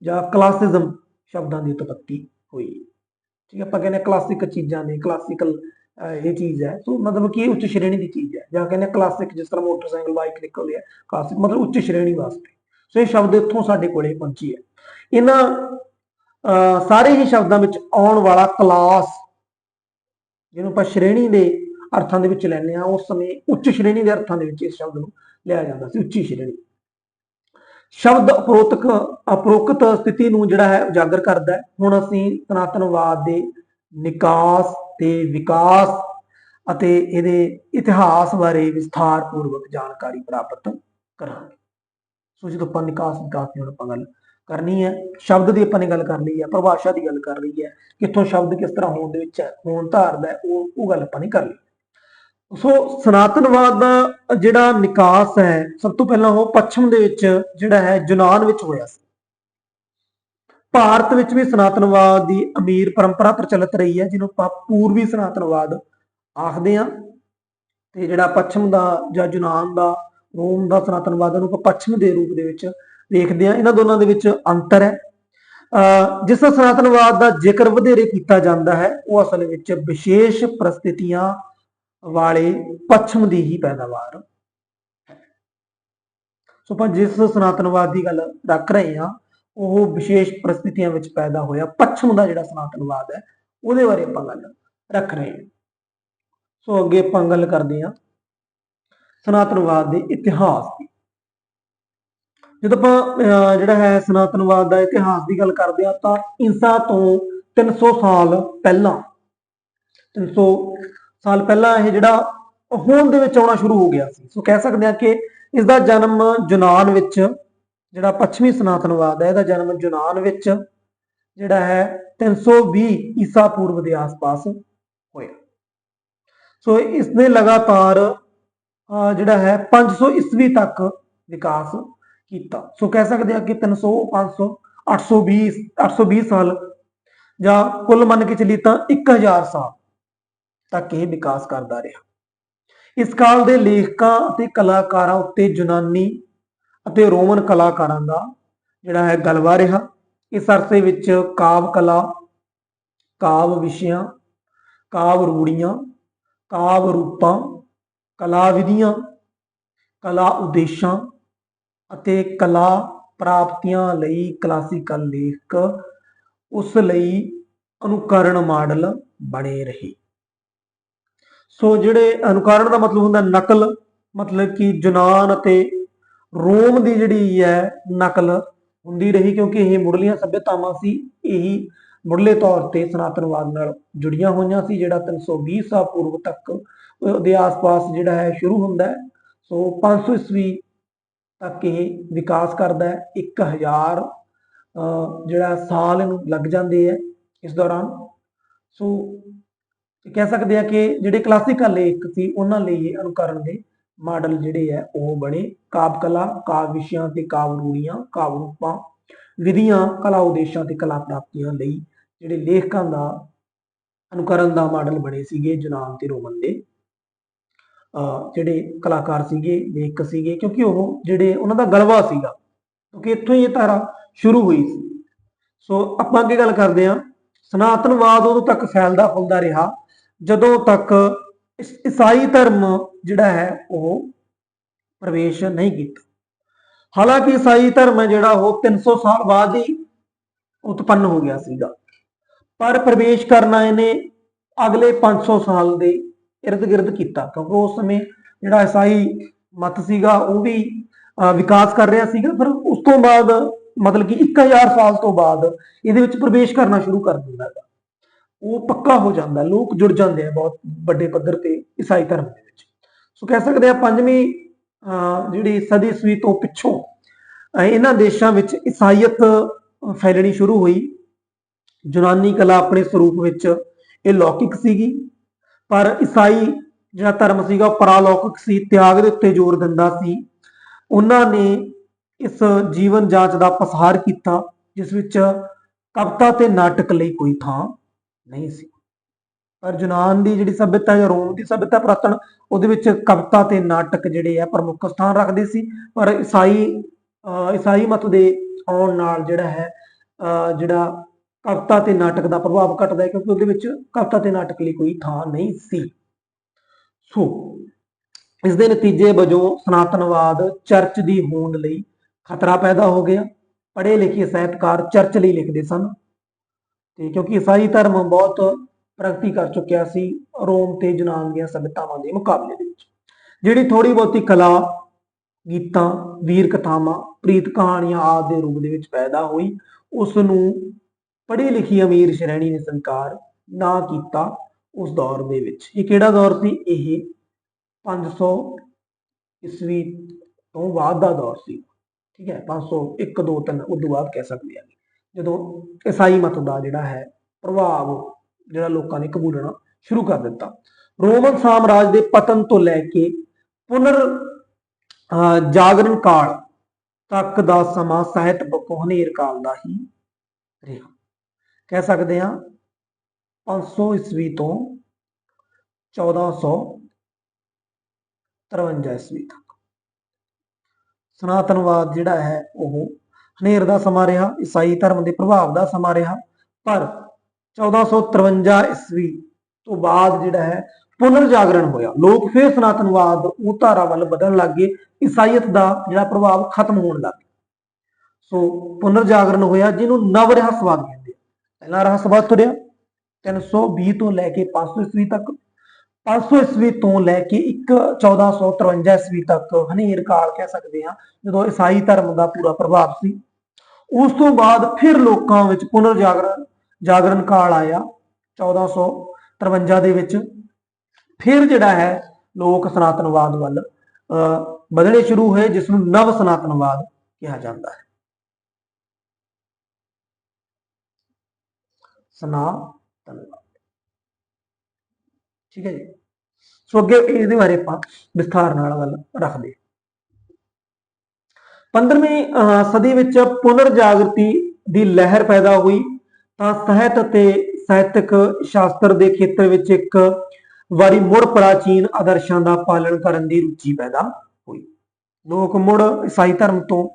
ਜਾਂ ਕਲਾਸਿਜ਼ਮ ਸ਼ਬਦਾਂ ਦੀ ਉਤਪਤੀ ਹੋਈ। ਠੀਕ ਹੈ, ਆਪਾਂ ਕਹਿੰਦੇ ਕਲਾਸਿਕ ਚੀਜ਼ਾਂ ਨੇ, ਕਲਾਸੀਕਲ ਇਹ ਚੀਜ਼ ਹੈ। ਸੋ ਮਤਲਬ ਕਿ ਇਹ ਉੱਚ ਸ਼੍ਰੇਣੀ ਦੀ ਚੀਜ਼ ਹੈ। ਜਾਂ ਕਹਿੰਦੇ ਕਲਾਸਿਕ, ਜਿਸ ਤਰ੍ਹਾਂ ਮੋਟਰਸਾਈਕਲ, ਬਾਈਕ ਨਿਕਲਦੇ ਆ, ਕਲਾਸਿਕ ਮਤਲਬ ਉੱਚ ਸ਼੍ਰੇਣੀ ਵਾਸਤੇ। ਸੋ ਇਹ ਸ਼ਬਦ ਇੱਥੋਂ ਸਾਡੇ ਕੋਲੇ ਪਹੁੰਚੀ ਹੈ। ਇਹਨਾਂ ਸਾਰੇ ਹੀ ਸ਼ਬਦਾਂ ਵਿੱਚ ਆਉਣ ਵਾਲਾ ਕਲਾਸ, ਜਿਹਨੂੰ ਆਪਾਂ ਸ਼੍ਰੇਣੀ ਦੇ ਅਰਥਾਂ ਦੇ ਵਿੱਚ ਲੈਂਦੇ ਹਾਂ, ਉਸ ਸਮੇਂ ਉੱਚ ਸ਼੍ਰੇਣੀ ਦੇ ਅਰਥਾਂ ਦੇ ਵਿੱਚ ਇਸ ਸ਼ਬਦ ਨੂੰ ਲਿਆ ਜਾਂਦਾ ਸੀ, ਉੱਚੀ ਸ਼੍ਰੇਣੀ। ਸ਼ਬਦ ਉਪਰੋਕਤ ਸਥਿਤੀ ਨੂੰ ਜਿਹੜਾ ਹੈ ਉਜਾਗਰ ਕਰਦਾ ਹੈ। ਹੁਣ ਅਸੀਂ ਸਨਾਤਨਵਾਦ ਦੇ ਨਿਕਾਸ ਤੇ ਵਿਕਾਸ ਅਤੇ ਇਹਦੇ ਇਤਿਹਾਸ ਬਾਰੇ ਵਿਸਥਾਰ ਪੂਰਵਕ ਜਾਣਕਾਰੀ ਪ੍ਰਾਪਤ ਕਰਾਂਗੇ। ਸੋ ਜਦੋਂ ਆਪਾਂ ਨਿਕਾਸ ਦੀ ਹੁਣ ਆਪਾਂ ਗੱਲ ਕਰਨੀ ਹੈ, ਸ਼ਬਦ ਦੀ ਆਪਾਂ ਨੇ ਗੱਲ ਕਰ ਲਈ ਹੈ, ਪਰਿਭਾਸ਼ਾ ਦੀ ਗੱਲ ਕਰ ਲਈ ਹੈ, ਕਿੱਥੋਂ ਸ਼ਬਦ ਕਿਸ ਤਰ੍ਹਾਂ ਹੋਂਦ ਦੇ ਵਿੱਚ ਹੈ, ਹੋਂਦ ਧਾਰਦਾ ਹੈ, ਉਹ ਗੱਲ ਆਪਾਂ ਨੇ ਕਰ ਲਈ। ਸੋ ਸਨਾਤਨਵਾਦ ਦਾ ਜਿਹੜਾ ਨਿਕਾਸ ਹੈ, ਸਭ ਤੋਂ ਪਹਿਲਾਂ ਉਹ ਪੱਛਮ ਦੇ ਵਿੱਚ ਜਿਹੜਾ ਹੈ ਯੂਨਾਨ ਵਿੱਚ ਹੋਇਆ ਸੀ। ਭਾਰਤ ਵਿੱਚ ਵੀ ਸਨਾਤਨਵਾਦ ਦੀ ਅਮੀਰ ਪਰੰਪਰਾ ਪ੍ਰਚਲਿਤ ਰਹੀ ਹੈ, ਜਿਹਨੂੰ ਆਪਾਂ ਪੂਰਬੀ ਸਨਾਤਨਵਾਦ ਆਖਦੇ ਹਾਂ। ਤੇ ਜਿਹੜਾ ਪੱਛਮ ਦਾ ਜਾਂ ਯੂਨਾਨ ਦਾ, ਰੋਮ ਦਾ ਸਨਾਤਨਵਾਦ ਨੂੰ ਆਪਾਂ ਪੱਛਮ ਦੇ ਰੂਪ ਦੇ ਵਿੱਚ ਦੇਖਦੇ ਹਾਂ। ਇਹਨਾਂ ਦੋਨਾਂ ਦੇ ਵਿੱਚ ਅੰਤਰ ਹੈ। ਜਿਸ ਸਨਾਤਨਵਾਦ ਦਾ ਜ਼ਿਕਰ ਵਧੇਰੇ ਕੀਤਾ ਜਾਂਦਾ ਹੈ ਉਹ ਅਸਲ ਵਿੱਚ ਵਿਸ਼ੇਸ਼ ਪਰਿਸਥਿਤੀਆਂ ਵਾਲੇ ਪੱਛਮ ਦੀ ਹੀ ਪੈਦਾਵਾਰ ਹੈ। ਸੋ ਆਪਾਂ ਜਿਸ ਸਨਾਤਨਵਾਦ ਦੀ ਗੱਲ ਰੱਖ ਰਹੇ ਹਾਂ ਉਹ ਵਿਸ਼ੇਸ਼ ਪਰਿਸਥਿਤੀਆਂ ਵਿੱਚ ਪੈਦਾ ਹੋਇਆ ਪੱਛਮ ਦਾ ਜਿਹੜਾ ਸਨਾਤਨਵਾਦ ਹੈ, ਉਹਦੇ ਬਾਰੇ ਆਪਾਂ ਗੱਲ ਰੱਖ ਰਹੇ ਹਾਂ। ਸੋ ਅੱਗੇ ਆਪਾਂ ਗੱਲ ਕਰਦੇ ਹਾਂ ਸਨਾਤਨਵਾਦ ਦੇ ਇਤਿਹਾਸ ਦੀ। ਜਦੋਂ ਆਪਾਂ ਜਿਹੜਾ ਹੈ ਸਨਾਤਨਵਾਦ ਦਾ ਇਤਿਹਾਸ ਦੀ ਗੱਲ ਕਰਦੇ ਹਾਂ ਤਾਂ ਈਸਾ ਤੋਂ 300 ਸਾਲ ਪਹਿਲਾਂ, 300 ਸਾਲ ਪਹਿਲਾਂ ਇਹ ਜਿਹੜਾ ਹੋਂਦ ਦੇ ਵਿੱਚ ਆਉਣਾ ਸ਼ੁਰੂ ਹੋ ਗਿਆ ਸੀ। ਸੋ ਕਹਿ ਸਕਦੇ ਹਾਂ ਕਿ ਇਸ ਦਾ ਜਨਮ ਯੂਨਾਨ ਵਿੱਚ, ਜਿਹੜਾ ਪੱਛਮੀ ਸਨਾਤਨਵਾਦ ਹੈ ਇਹਦਾ ਜਨਮ ਯੂਨਾਨ ਵਿੱਚ ਜਿਹੜਾ ਹੈ 320 ਈਸਾ ਪੂਰਵ ਦੇ ਆਸ-ਪਾਸ ਹੋਇਆ। ਸੋ ਇਸ ਨੇ ਲਗਾਤਾਰ ਜਿਹੜਾ ਹੈ 500 ਈਸਵੀ ਤੱਕ ਵਿਕਾਸ ਕੀਤਾ। ਸੋ ਕਹਿ ਸਕਦੇ ਹਾਂ ਕਿ 300, 500, 820 ਸਾਲ ਜਾਂ ਕੁੱਲ ਮੰਨ ਕੇ ਚੱਲੀ ਤਾਂ 1000 ਸਾਲ ਤੱਕ ਇਹ ਵਿਕਾਸ ਕਰਦਾ ਰਿਹਾ। ਇਸ ਕਾਲ ਦੇ ਲੇਖਕਾਂ ਅਤੇ ਕਲਾਕਾਰਾਂ ਉੱਤੇ ਯੂਨਾਨੀ ਅਤੇ ਰੋਮਨ ਕਲਾਕਾਰਾਂ ਦਾ ਜਿਹੜਾ ਹੈ ਗਲਬਾ ਰਿਹਾ। ਇਸ ਅਰਸੇ ਵਿੱਚ ਕਾਵ ਕਲਾ, ਕਾਵ ਵਿਸ਼ਿਆਂ, ਕਾਵ ਰੂੜੀਆਂ, ਕਾਵ ਰੂਪਾਂ, ਕਲਾ ਵਿਧੀਆਂ, ਕਲਾ ਉਦੇਸ਼ਾਂ ਅਤੇ ਕਲਾ ਪ੍ਰਾਪਤੀਆਂ ਲਈ ਕਲਾਸੀਕਲ ਲੇਖਕ ਉਸ ਲਈ ਅਨੁਕਰਨ ਮਾਡਲ ਬਣੇ ਰਹੇ। ਸੋ ਜਿਹੜੇ ਅਨੁਕਰਨ ਦਾ ਮਤਲਬ ਹੁੰਦਾ ਨਕਲ, ਮਤਲਬ ਕਿ ਯੂਨਾਨ ਅਤੇ ਰੋਮ ਦੀ ਜਿਹੜੀ ਹੈ ਨਕਲ ਹੁੰਦੀ ਰਹੀ, ਕਿਉਂਕਿ ਇਹ ਮੁੱਢਲੀਆਂ ਸਭਿਅਤਾਵਾਂ ਸੀ, ਇਹੀ ਮੁੱਢਲੇ ਤੌਰ ਤੇ ਸਨਾਤਨਵਾਦ ਨਾਲ ਜੁੜੀਆਂ ਹੋਈਆਂ ਸੀ, ਜਿਹੜਾ 320 ਈਸਾ ਪੂਰਵ ਤੱਕ ਦੇ ਆਸ-ਪਾਸ ਜਿਹੜਾ ਹੈ ਸ਼ੁਰੂ ਹੁੰਦਾ ਹੈ। ਸੋ 500 ਈਸਵੀ ਤੱਕ ਇਹ ਵਿਕਾਸ ਕਰਦਾ ਹੈ। 1000 ਜਿਹੜਾ ਸਾਲ ਇਹਨੂੰ ਲੱਗ ਜਾਂਦੇ ਹੈ ਇਸ ਦੌਰਾਨ। ਸੋ ਕਹਿ ਸਕਦੇ ਆ ਕਿ ਜਿਹੜੇ ਕਲਾਸੀਕਲ ਲੇਖਕ ਸੀ ਉਹਨਾਂ ਲਈ ਇਹ ਅਨੁਕਰਨ ਦੇ ਮਾਡਲ ਜਿਹੜੇ ਹੈ ਉਹ ਬਣੇ। ਕਾਵ ਕਲਾ, ਕਾਵ ਵਿਸ਼ਿਆਂ ਤੇ ਕਾਵ ਰੂੜੀਆਂ, ਕਾਵ ਰੂਪਾਂ, ਵਿਧੀਆਂ, ਕਲਾ ਉਦੇਸ਼ਾਂ ਤੇ ਕਲਾ ਪ੍ਰਾਪਤੀਆਂ ਲਈ ਜਿਹੜੇ ਲੇਖਕਾਂ ਦਾ ਅਨੁਕਰਨ ਦਾ ਮਾਡਲ ਬਣੇ ਸੀਗੇ ਯੂਨਾਨ ਤੇ ਰੋਮਨ ਦੇ ਜਿਹੜੇ ਕਲਾਕਾਰ ਸੀਗੇ, ਲੇਖਕ ਸੀਗੇ, ਕਿਉਂਕਿ ਉਹ ਜਿਹੜੇ ਉਹਨਾਂ ਦਾ ਗਲਬਾ ਸੀਗਾ, ਕਿਉਂਕਿ ਇੱਥੋਂ ਹੀ ਇਹ ਧਾਰਾ ਸ਼ੁਰੂ ਹੋਈ ਸੀ। ਸੋ ਆਪਾਂ ਅੱਗੇ ਗੱਲ ਕਰਦੇ ਹਾਂ। ਸਨਾਤਨਵਾਦ ਉਦੋਂ ਤੱਕ ਫੈਲਦਾ ਫੁੱਲਦਾ ਰਿਹਾ ਜਦੋਂ ਤੱਕ ਈਸਾਈ ਧਰਮ ਜਿਹੜਾ ਹੈ ਉਹ ਪ੍ਰਵੇਸ਼ ਨਹੀਂ ਕੀਤਾ। ਹਾਲਾਂਕਿ ਈਸਾਈ ਧਰਮ ਹੈ ਜਿਹੜਾ ਉਹ 300 ਸਾਲ ਬਾਅਦ ਹੀ ਉਤਪੰਨ ਹੋ ਗਿਆ ਸੀਗਾ, ਪਰ ਪ੍ਰਵੇਸ਼ ਕਰਨਾ ਇਹਨੇ ਅਗਲੇ 500 ਸਾਲ ਦੇ ਇਰਦ ਗਿਰਦ ਕੀਤਾ, ਕਿਉਂਕਿ ਉਸ ਸਮੇਂ ਜਿਹੜਾ ਈਸਾਈ ਮਤ ਸੀਗਾ ਉਹ ਵੀ ਵਿਕਾਸ ਕਰ ਰਿਹਾ ਸੀਗਾ। ਫਿਰ ਉਸ ਤੋਂ ਬਾਅਦ ਮਤਲਬ ਕਿ 1000 ਸਾਲ ਤੋਂ ਬਾਅਦ ਇਹਦੇ ਵਿੱਚ ਪ੍ਰਵੇਸ਼ ਕਰਨਾ ਸ਼ੁਰੂ ਕਰ ਦਿੰਦਾ ਹੈ, ਉਹ ਪੱਕਾ ਹੋ ਜਾਂਦਾ, ਲੋਕ ਜੁੜ ਜਾਂਦੇ ਆ ਬਹੁਤ ਵੱਡੇ ਪੱਧਰ ਤੇ ਈਸਾਈ ਧਰਮ ਦੇ ਵਿੱਚ। ਸੋ ਕਹਿ ਸਕਦੇ ਆ 5ਵੀਂ ਜਿਹੜੀ ਸਦੀ ਈਸਵੀ ਤੋਂ ਪਿੱਛੋਂ ਇਹਨਾਂ ਦੇਸ਼ਾਂ ਵਿੱਚ ਈਸਾਈਅਤ ਫੈਲਣੀ ਸ਼ੁਰੂ ਹੋਈ। ਯੂਨਾਨੀ ਕਲਾ ਆਪਣੇ ਸਰੂਪ ਵਿੱਚ ਇਹ ਲੌਕਿਕ ਸੀਗੀ, ਪਰ ਈਸਾਈ ਜਿਹੜਾ ਧਰਮ ਸੀਗਾ ਉਹ ਪਰਾਲੌਕਿਕ ਸੀ, ਤਿਆਗ ਦੇ ਉੱਤੇ ਜ਼ੋਰ ਦਿੰਦਾ ਸੀ। ਉਹਨਾਂ ਨੇ ਇਸ ਜੀਵਨ ਜਾਂਚ ਦਾ ਪਸਾਰ ਕੀਤਾ ਜਿਸ ਵਿੱਚ ਕਵਿਤਾ ਤੇ ਨਾਟਕ ਲਈ ਕੋਈ ਥਾਂ ਨਹੀਂ ਸੀ। ਪਰ ਯੂਨਾਨ ਦੀ ਜਿਹੜੀ ਸਭਿਅਤਾ ਜਾਂ ਰੋਮ ਦੀ ਸਭਿਅਤਾ ਪੁਰਾਤਨ, ਉਹਦੇ ਵਿੱਚ ਕਵਿਤਾ ਤੇ ਨਾਟਕ ਜਿਹੜੇ ਆ ਪ੍ਰਮੁੱਖ ਸਥਾਨ ਰੱਖਦੇ ਸੀ। ਪਰ ਈਸਾਈ ਮਤ ਦੇ ਆਉਣ ਨਾਲ ਜਿਹੜਾ ਹੈ ਜਿਹੜਾ ਕਵਿਤਾ ਤੇ ਨਾਟਕ ਦਾ ਪ੍ਰਭਾਵ ਘਟਦਾ ਹੈ, ਕਿਉਂਕਿ ਉਹਦੇ ਵਿੱਚ ਕਵਿਤਾ ਤੇ ਨਾਟਕ ਲਈ ਕੋਈ ਥਾਂ ਨਹੀਂ ਸੀ। ਸੋ ਇਸ ਦੇ ਨਤੀਜੇ ਵਜੋਂ ਸਨਾਤਨਵਾਦ ਚਰਚ ਦੀ ਹੋਂਦ ਲਈ ਖਤਰਾ ਪੈਦਾ ਹੋ ਗਿਆ। ਪੜ੍ਹੇ ਲਿਖੇ ਸਾਹਿਤਕਾਰ ਚਰਚ ਲਈ ਲਿਖਦੇ ਸਨ, ਤੇ ਕਿਉਂਕਿ ਈਸਾਈ ਧਰਮ ਬਹੁਤ ਪ੍ਰਗਤੀ ਕਰ ਚੁੱਕਿਆ ਸੀ ਰੋਮ ਤੇ ਯੂਨਾਨ ਦੀਆਂ ਸਭਿਅਤਾਵਾਂ ਦੇ ਮੁਕਾਬਲੇ ਦੇ ਵਿੱਚ। ਜਿਹੜੀ ਥੋੜੀ ਬਹੁਤੀ ਕਲਾ, ਗੀਤਾਂ, ਵੀਰ ਕਥਾਵਾਂ, ਪ੍ਰੀਤ ਕਹਾਣੀਆਂ ਆਦਿ ਦੇ ਰੂਪ ਦੇ ਵਿੱਚ ਪੈਦਾ ਹੋਈ, ਉਸ ਨੂੰ ਪੜ੍ਹੀ ਲਿਖੀ ਅਮੀਰ ਸ਼੍ਰੇਣੀ ਨੇ ਸਵੀਕਾਰ ਨਾ ਕੀਤਾ ਉਸ ਦੌਰ ਦੇ ਵਿੱਚ। ਇਹ ਕਿਹੜਾ ਦੌਰ ਸੀ? ਇਹ 500 ਈਸਵੀ ਤੋਂ ਬਾਅਦ ਦਾ ਦੌਰ ਸੀ, ਠੀਕ ਹੈ। 501 2 3 ਉਦੋਂ ਬਾਅਦ ਕਹਿ ਸਕਦੇ ਹਾਂ, ਜਦੋਂ ਈਸਾਈ ਮਤ ਦਾ ਜਿਹੜਾ ਹੈ ਪ੍ਰਭਾਵ ਜਿਹੜਾ ਲੋਕਾਂ ਨੇ ਕਬੂਲਣਾ ਸ਼ੁਰੂ ਕਰ ਦਿੱਤਾ। ਰੋਮਨ ਸਾਮਰਾਜ ਦੇ ਪਤਨ ਤੋਂ ਲੈ ਕੇ ਪੁਨਰ ਜਾਗਰਣ ਕਾਲ ਤੱਕ ਦਾ ਸਮਾਂ ਸਾਹਿਤ ਪੱਖੋਂ ਹਨੇਰ ਕਾਲ ਦਾ ਹੀ ਰਿਹਾ। ਕਹਿ ਸਕਦੇ ਹਾਂ 500 ਈਸਵੀ ਤੋਂ 1453 ਈਸਵੀ ਤੱਕ ਸਨਾਤਨਵਾਦ ਜਿਹੜਾ ਹੈ ਉਹ ਹਨੇਰ ਦਾ ਸਮਾਂ ਰਿਹਾ, ਈਸਾਈ ਧਰਮ ਦੇ ਪ੍ਰਭਾਵ ਦਾ ਸਮਾਂ ਰਿਹਾ। ਪਰ 1453 ਈਸਵੀ ਤੋਂ ਬਾਅਦ ਜਿਹੜਾ ਹੈ ਪੁਨਰ ਜਾਗਰਣ ਹੋਇਆ, ਲੋਕ ਫਿਰ ਸਨਾਤਨਵਾਦ ਉਹ ਧਾਰਾ ਵੱਲ ਵਧਣ ਲੱਗ ਗਏ, ਈਸਾਈਅਤ ਦਾ ਜਿਹੜਾ ਪ੍ਰਭਾਵ ਖਤਮ ਹੋਣ ਲੱਗ ਗਿਆ। ਸੋ ਪੁਨਰ ਜਾਗਰਣ ਹੋਇਆ ਜਿਹਨੂੰ ਨਵ ਰਹੱਸਵਾਦ ਕਹਿੰਦੇ। ਪਹਿਲਾ ਰਹੱਸਵਾਦ ਤੁਰਿਆ 320 ਤੋਂ ਲੈ ਕੇ 500 ਈਸਵੀ ਤੱਕ, 500 ਈਸਵੀ ਤੋਂ ਲੈ ਕੇ 1453 ਈਸਵੀ ਤੱਕ ਹਨੇਰ ਕਾਲ ਕਹਿ ਸਕਦੇ ਹਾਂ, ਜਦੋਂ ਈਸਾਈ ਧਰਮ ਦਾ ਪੂਰਾ ਪ੍ਰਭਾਵ ਸੀ। ਉਸ ਤੋਂ ਬਾਅਦ ਫਿਰ ਲੋਕਾਂ ਵਿੱਚ ਪੁਨਰ ਜਾਗਰਣ ਕਾਲ ਆਇਆ 1453 ਦੇ ਵਿੱਚ। ਫਿਰ ਜਿਹੜਾ ਹੈ ਲੋਕ ਸਨਾਤਨਵਾਦ ਵੱਲ ਵਧਣੇ ਸ਼ੁਰੂ ਹੋਏ, ਜਿਸ ਨੂੰ ਨਵ ਸਨਾਤਨਵਾਦ ਕਿਹਾ ਜਾਂਦਾ ਹੈ। ਸਨਾਤਨਵਾਦ, ਠੀਕ ਹੈ ਜੀ। ਸੋ ਅੱਗੇ ਇਹਦੇ ਬਾਰੇ ਆਪਾਂ ਵਿਸਥਾਰ ਨਾਲ ਗੱਲ ਰੱਖਦੇ। 15ਵੀਂ ਸਦੀ ਵਿੱਚ ਪੁਨਰ ਜਾਗਰਤੀ ਦੀ ਲਹਿਰ ਪੈਦਾ ਹੋਈ ਤਾਂ ਸਾਹਿਤ ਅਤੇ ਸਾਹਿਤਕ ਸ਼ਾਸਤਰ ਦੇ ਖੇਤਰ ਵਿੱਚ ਇੱਕ ਵਾਰੀ ਮੁੜ ਪ੍ਰਾਚੀਨ ਆਦਰਸ਼ਾਂ ਦਾ ਪਾਲਣ ਕਰਨ ਦੀ ਰੁਚੀ ਪੈਦਾ ਹੋਈ। ਲੋਕ ਮੁੜ ਈਸਾਈ ਧਰਮ ਤੋਂ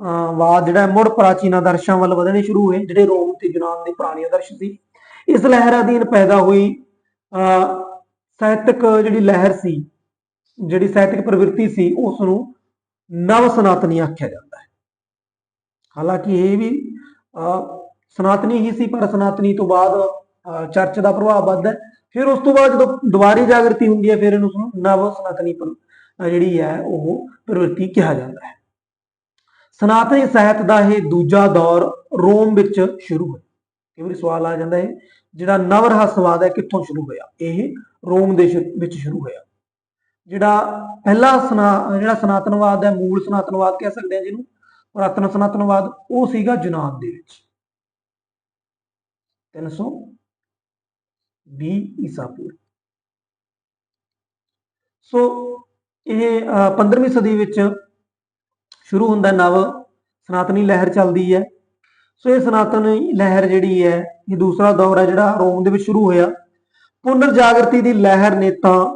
ਵਾਦ ਜਿਹੜਾ ਮੁੜ ਪ੍ਰਾਚੀਨ ਆਦਰਸ਼ਾਂ ਵੱਲ ਵਧਣੇ ਸ਼ੁਰੂ ਹੋਏ, ਜਿਹੜੇ ਰੋਮ ਤੇ ਯੂਨਾਨ ਦੇ ਪੁਰਾਣੇ ਆਦਰਸ਼ ਸੀ। ਇਸ ਲਹਿਰ ਅਧੀਨ ਪੈਦਾ ਹੋਈ ਸਾਹਿਤਕ ਜਿਹੜੀ ਲਹਿਰ ਸੀ, ਜਿਹੜੀ ਸਾਹਿਤਕ ਪ੍ਰਵਿਰਤੀ ਸੀ, ਉਸ ਨੂੰ ਨਵ ਸਨਾਤਨੀ ਆਖਿਆ ਜਾਂਦਾ ਹੈ। ਹਾਲਾਂਕਿ ਇਹ ਵੀ ਸਨਾਤਨੀ ਹੀ ਸੀ, ਪਰ ਸਨਾਤਨੀ ਤੋਂ ਬਾਅਦ ਚਰਚ ਦਾ ਪ੍ਰਭਾਵ ਵੱਧਦਾ, ਫਿਰ ਉਸ ਤੋਂ ਬਾਅਦ ਜਦੋਂ ਦੁਬਾਰੀ ਜਾਗਰਤੀ ਹੁੰਦੀ ਹੈ, ਫਿਰ ਇਹਨੂੰ ਨਵ ਸਨਾਤਨੀ ਜਿਹੜੀ ਹੈ ਉਹ ਪ੍ਰਵਿਰਤੀ ਕਿਹਾ ਜਾਂਦਾ ਹੈ। ਸਨਾਤਨੀ ਸਾਹਿਤ ਦਾ ਇਹ ਦੂਜਾ ਦੌਰ ਰੋਮ ਵਿੱਚ ਸ਼ੁਰੂ ਹੋਇਆ। ਕਈ ਵਾਰੀ ਸਵਾਲ ਆ ਜਾਂਦਾ ਹੈ, ਜਿਹੜਾ ਨਵ ਰਹੱਸਵਾਦ ਹੈ ਕਿੱਥੋਂ ਸ਼ੁਰੂ ਹੋਇਆ? ਇਹ ਰੋਮ ਦੇ ਵਿੱਚ ਸ਼ੁਰੂ ਹੋਇਆ। ਜਿਹੜਾ ਪਹਿਲਾ ਜਿਹੜਾ ਸਨਾਤਨਵਾਦ ਹੈ, ਮੂਲ ਸਨਾਤਨਵਾਦ ਕਹਿ ਸਕਦੇ ਹਾਂ ਜਿਹਨੂੰ, ਪੁਰਾਤਨ ਸਨਾਤਨਵਾਦ, ਉਹ ਸੀਗਾ ਯੂਨਾਨ ਦੇ ਵਿੱਚ 320 ਈਸਾ ਪੂਰਵ। ਸੋ ਇਹ 15ਵੀਂ ਸਦੀ ਵਿੱਚ ਸ਼ੁਰੂ ਹੁੰਦਾ, ਨਵ ਸਨਾਤਨੀ ਲਹਿਰ ਚੱਲਦੀ ਹੈ। ਸੋ ਇਹ ਸਨਾਤਨੀ ਲਹਿਰ ਜਿਹੜੀ ਹੈ, ਇਹ ਦੂਸਰਾ ਦੌਰ ਹੈ ਜਿਹੜਾ ਰੋਮ ਦੇ ਵਿੱਚ ਸ਼ੁਰੂ ਹੋਇਆ। ਪੁਨਰ ਜਾਗਰਤੀ ਦੀ ਲਹਿਰ ਨੇ ਤਾਂ